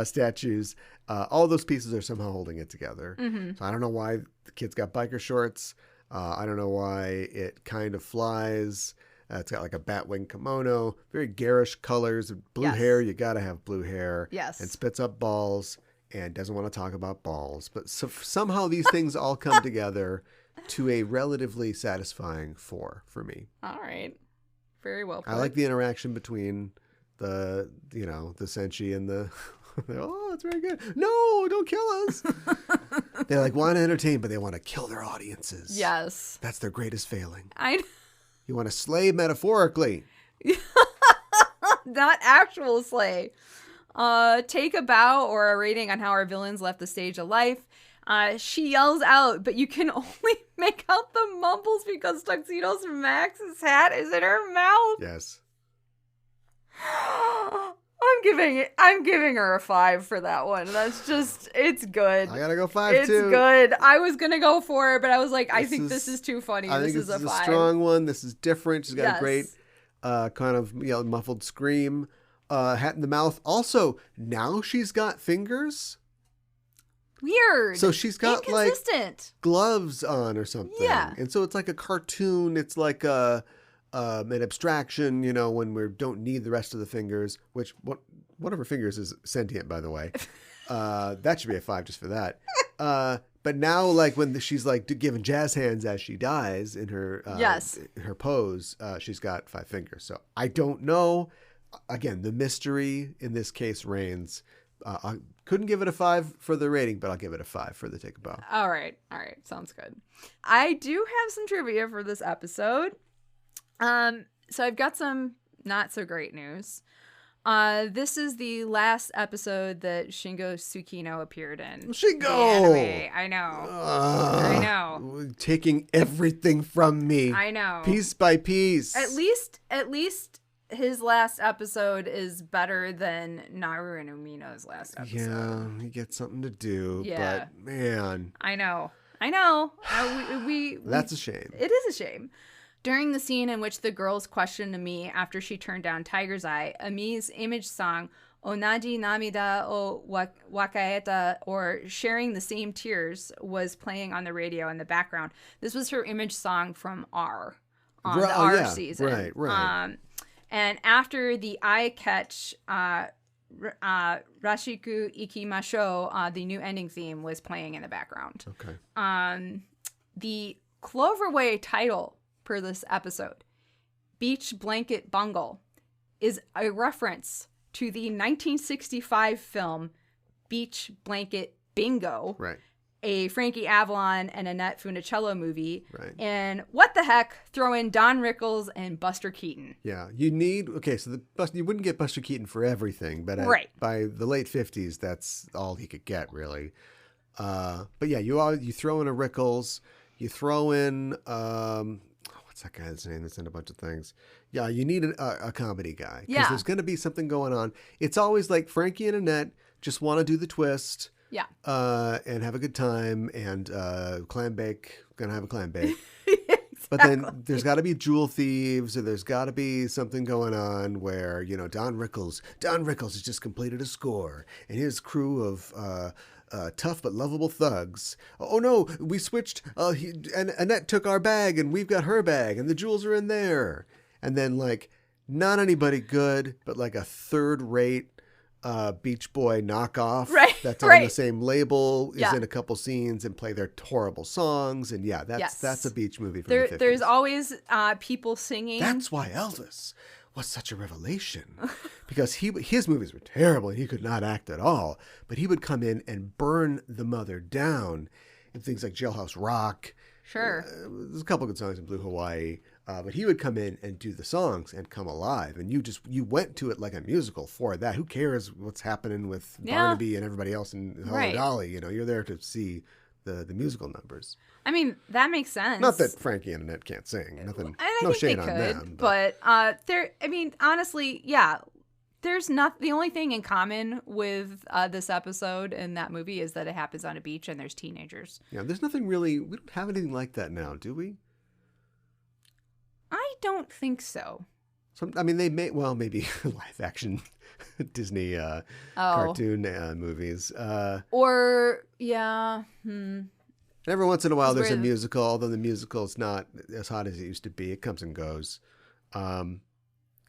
statues. All those pieces are somehow holding it together. Mm-hmm. So I don't know why the kid's got biker shorts. I don't know why it kind of flies. It's got like a batwing kimono, very garish colors, blue hair. You got to have blue hair. Yes. And spits up balls and doesn't want to talk about balls. But somehow these things all come together to a relatively satisfying 4 for me. All right. Very well put. I like the interaction between the Senshi and the... Oh, it's very good. No, don't kill us. They want to entertain, but they want to kill their audiences. Yes. That's their greatest failing. You want to slay metaphorically. Not actual slay. Take a bow or a rating on how our villains left the stage of life. She yells out, but you can only make out the mumbles because Tuxedo Max's hat is in her mouth. Yes. I'm giving her a 5 for that one. That's just, it's good. I gotta go 5 it's too. It's good. I was gonna go 4, but I was like, I think this is too funny. I think this is a 5. A strong one. This is different. She's got a great kind of muffled scream. Hat in the mouth. Also, now she's got fingers. Weird. So she's got like gloves on or something. Yeah. And so it's like a cartoon. It's like an abstraction, when we don't need the rest of the fingers, which one of her fingers is sentient, by the way. That should be a 5 just for that. But now, like when she's like giving jazz hands as she dies in her her pose, she's got 5 fingers. So I don't know. Again, the mystery in this case reigns. I couldn't give it a 5 for the rating, but I'll give it a 5 for the take a bow. All right. Sounds good. I do have some trivia for this episode. So I've got some not so great news. This is the last episode that Shingo Tsukino appeared in. Shingo! I know. Taking everything from me. I know. Piece by piece. At least his last episode is better than Naru and Umino's last episode. Yeah, he gets something to do. Yeah. But man. I know. That's a shame. It is a shame. During the scene in which the girls questioned Ami after she turned down Tiger's Eye, Ami's image song, Onaji Namida o Wakaeta, or Sharing the Same Tears, was playing on the radio in the background. This was her image song from R, on the R season. Right. And after the eye catch, Rashiku Ikimasho, the new ending theme, was playing in the background. Okay. The Cloverway title per this episode, Beach Blanket Bungle, is a reference to the 1965 film Beach Blanket Bingo. Right. A Frankie Avalon and Annette Funicello movie. Right. And what the heck, throw in Don Rickles and Buster Keaton. Yeah, you need, so you wouldn't get Buster Keaton for everything, but by the late 50s, that's all he could get, really. But yeah, you throw in a Rickles, you throw in, what's that guy's name that's in a bunch of things? Yeah, you need a comedy guy. Because there's going to be something going on. It's always like Frankie and Annette just want to do the twist. Yeah. And have a good time and clam bake. Gonna have a clam bake. Exactly. But then there's got to be jewel thieves, or there's got to be something going on where, Don Rickles has just completed a score, and his crew of tough but lovable thugs. Oh no, we switched. And Annette took our bag, and we've got her bag, and the jewels are in there. And then not anybody good, but a third-rate Beach Boy knockoff that's on the same label, is in a couple scenes and play their horrible songs. And that's a beach movie from the 50s. There's always people singing. That's why Elvis was such a revelation, because his movies were terrible and he could not act at all, but he would come in and burn the mother down in things like Jailhouse Rock. Sure. There's a couple good songs in Blue Hawaii. But he would come in and do the songs and come alive. And you went to it like a musical for that. Who cares what's happening with Barnaby and everybody else in Hello Dolly? You're there to see the musical numbers. I mean, that makes sense. Not that Frankie and Annette can't sing. Nothing. No shade on them. But honestly, yeah. There's not, the only thing in common with this episode and that movie is that it happens on a beach and there's teenagers. Yeah, there's nothing really, we don't have anything like that now, do we? I don't think so. They may, maybe live action Disney cartoon movies. Every once in a while there's a musical, although the musical's not as hot as it used to be. It comes and goes.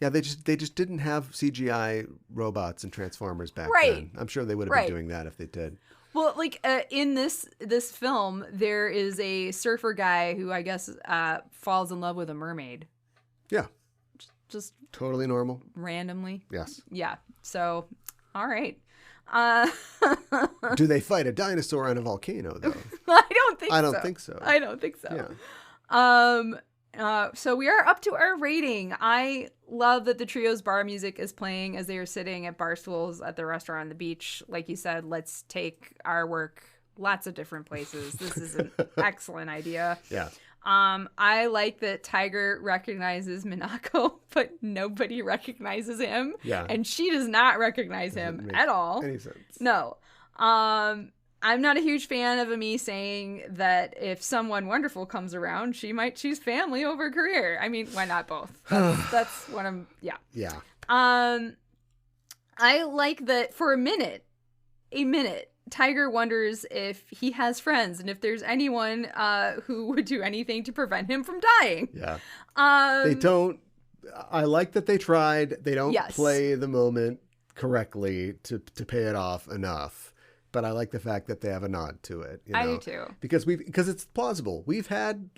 They just didn't have CGI robots and Transformers back then. I'm sure they would have been doing that if they did. Well, in this film, there is a surfer guy who I guess falls in love with a mermaid. Yeah. Just totally normal. Randomly. Yes. Yeah. So, all right. Do they fight a dinosaur on a volcano, though? I don't think so. I don't think so. Yeah. So we are up to our rating. I love that the trio's bar music is playing as they are sitting at bar stools at the restaurant on the beach. Like you said, let's take our work lots of different places. This is an excellent idea. Yeah. I like that Tiger recognizes Minako, but nobody recognizes him. Yeah. And she does not recognize him at all. Any sense. No. I'm not a huge fan of Ami saying that if someone wonderful comes around, she might choose family over career. I mean, why not both? That's what I'm, yeah. Yeah. I like that for a minute, Tiger wonders if he has friends and if there's anyone who would do anything to prevent him from dying. Yeah. They don't, I like that they tried. They don't play the moment correctly to pay it off enough. But I like the fact that they have a nod to it. I do too. Because it's plausible. We've had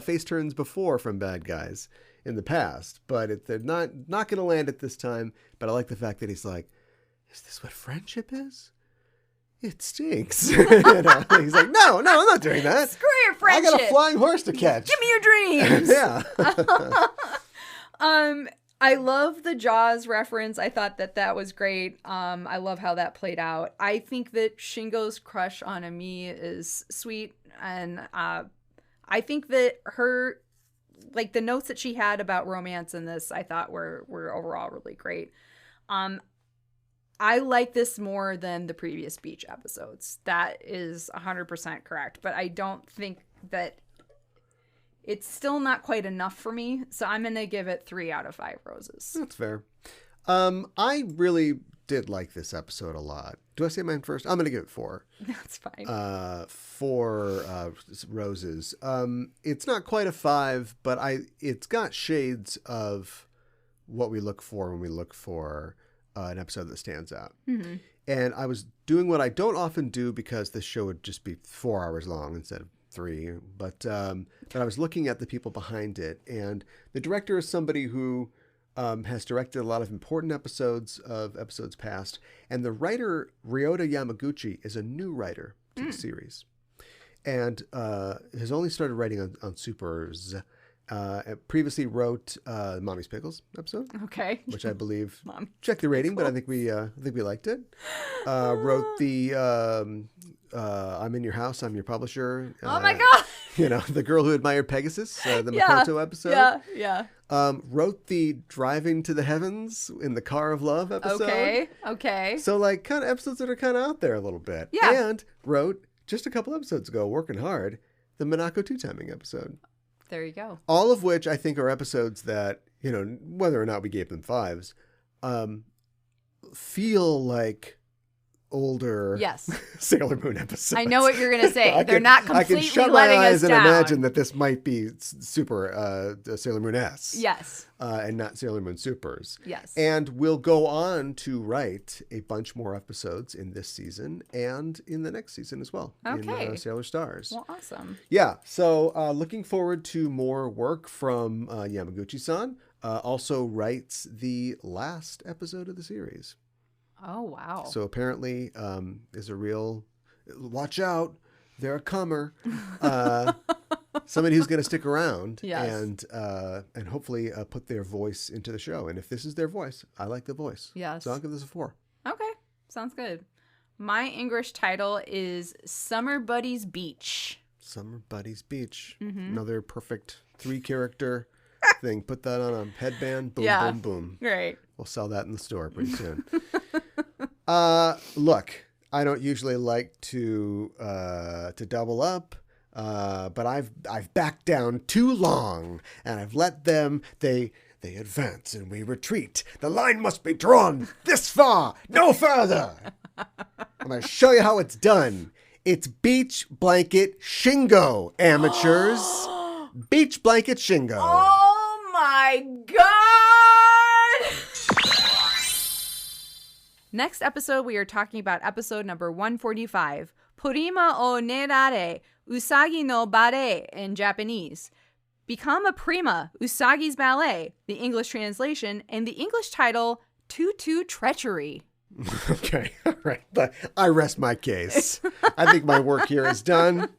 face turns before from bad guys in the past, but they're not going to land it this time. But I like the fact that he's like, is this what friendship is? It stinks. He's like, no, I'm not doing that. Screw your friendship. I got a flying horse to catch. Give me your dreams. Yeah. I love the Jaws reference. I thought that was great. I love how that played out. I think that Shingo's crush on Ami is sweet. And I think that her, the notes that she had about romance in this, I thought were overall really great. I like this more than the previous beach episodes. That is 100% correct. But I don't think that it's still not quite enough for me. So I'm going to give it 3 out of 5 roses. That's fair. I really did like this episode a lot. Do I say mine first? I'm going to give it 4. That's fine. 4 roses. It's not quite a 5, but it's got shades of what we look for when we look for an episode that stands out. Mm-hmm. And I was doing what I don't often do because this show would just be 4 hours long instead of 3. But I was looking at the people behind it, and the director is somebody who has directed a lot of important episodes of episodes past. And the writer, Ryota Yamaguchi, is a new writer to the series. And has only started writing on Supers. Previously wrote Mommy's Pickles episode. Okay. Which I believe checked the rating, but I think we liked it. Wrote the I'm in your house, I'm your publisher. Oh my god! You know, the girl who admired Pegasus, the Makoto episode. Yeah. Wrote the Driving to the Heavens in the Car of Love episode. Okay. So like kind of episodes that are kind of out there a little bit. Yeah. And wrote just a couple episodes ago, working hard, the Minako 2-timing episode. There you go. All of which I think are episodes that, you know, whether or not we gave them 5s, feel like older Sailor Moon episodes. I know what you're going to say. They're not completely letting us down. I can shut my eyes and imagine that this might be super Sailor Moon S. Yes. And not Sailor Moon Supers. Yes. And we'll go on to write a bunch more episodes in this season and in the next season as well. Okay. In Sailor Stars. Well, awesome. Yeah. So looking forward to more work from Yamaguchi-san. Also writes the last episode of the series. Oh, wow. So apparently is a real, watch out, they're a comer. Somebody who's going to stick around and hopefully put their voice into the show. And if this is their voice, I like the voice. Yes. So I'll give this a 4. Okay. Sounds good. My English title is Summer Buddies Beach. Summer Buddies Beach. Another perfect 3-character thing. Put that on a headband. Boom, boom, boom. Great. We'll sell that in the store pretty soon. Look, I don't usually like to double up, but I've backed down too long, and I've let them. They advance and we retreat. The line must be drawn this far, no further. I'm gonna show you how it's done. It's Beach Blanket Shingo, amateurs. Beach Blanket Shingo. Oh my god! Next episode, we are talking about episode number 145, Porima o Nerare, Usagi no Ballet in Japanese. Become a Prima, Usagi's Ballet, the English translation, and the English title, Tutu Treachery. Okay, all right. I rest my case. I think my work here is done.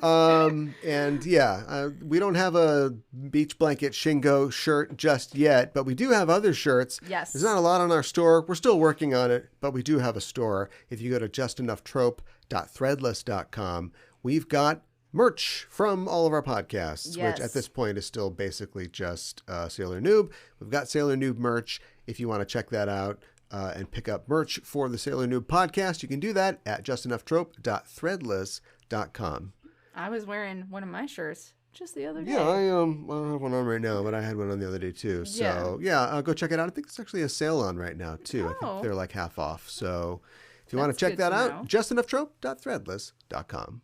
And yeah, we don't have a Beach Blanket Shingo shirt just yet, but we do have other shirts. Yes. There's not a lot on our store. We're still working on it, but we do have a store. If you go to justenoughtrope.threadless.com, we've got merch from all of our podcasts, which at this point is still basically just Sailor Noob. We've got Sailor Noob merch. If you want to check that out, and pick up merch for the Sailor Noob podcast, you can do that at justenoughtrope.threadless.com. I was wearing one of my shirts just the other day. Yeah, I don't have one on right now, but I had one on the other day too. So yeah, go check it out. I think there's actually a sale on right now too. I think they're like half off. So if you want to check that out, justenoughtrope.threadless.com.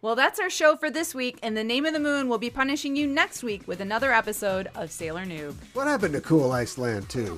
Well, that's our show for this week, and the Name of the Moon will be punishing you next week with another episode of Sailor Noob. What happened to Cool Iceland 2?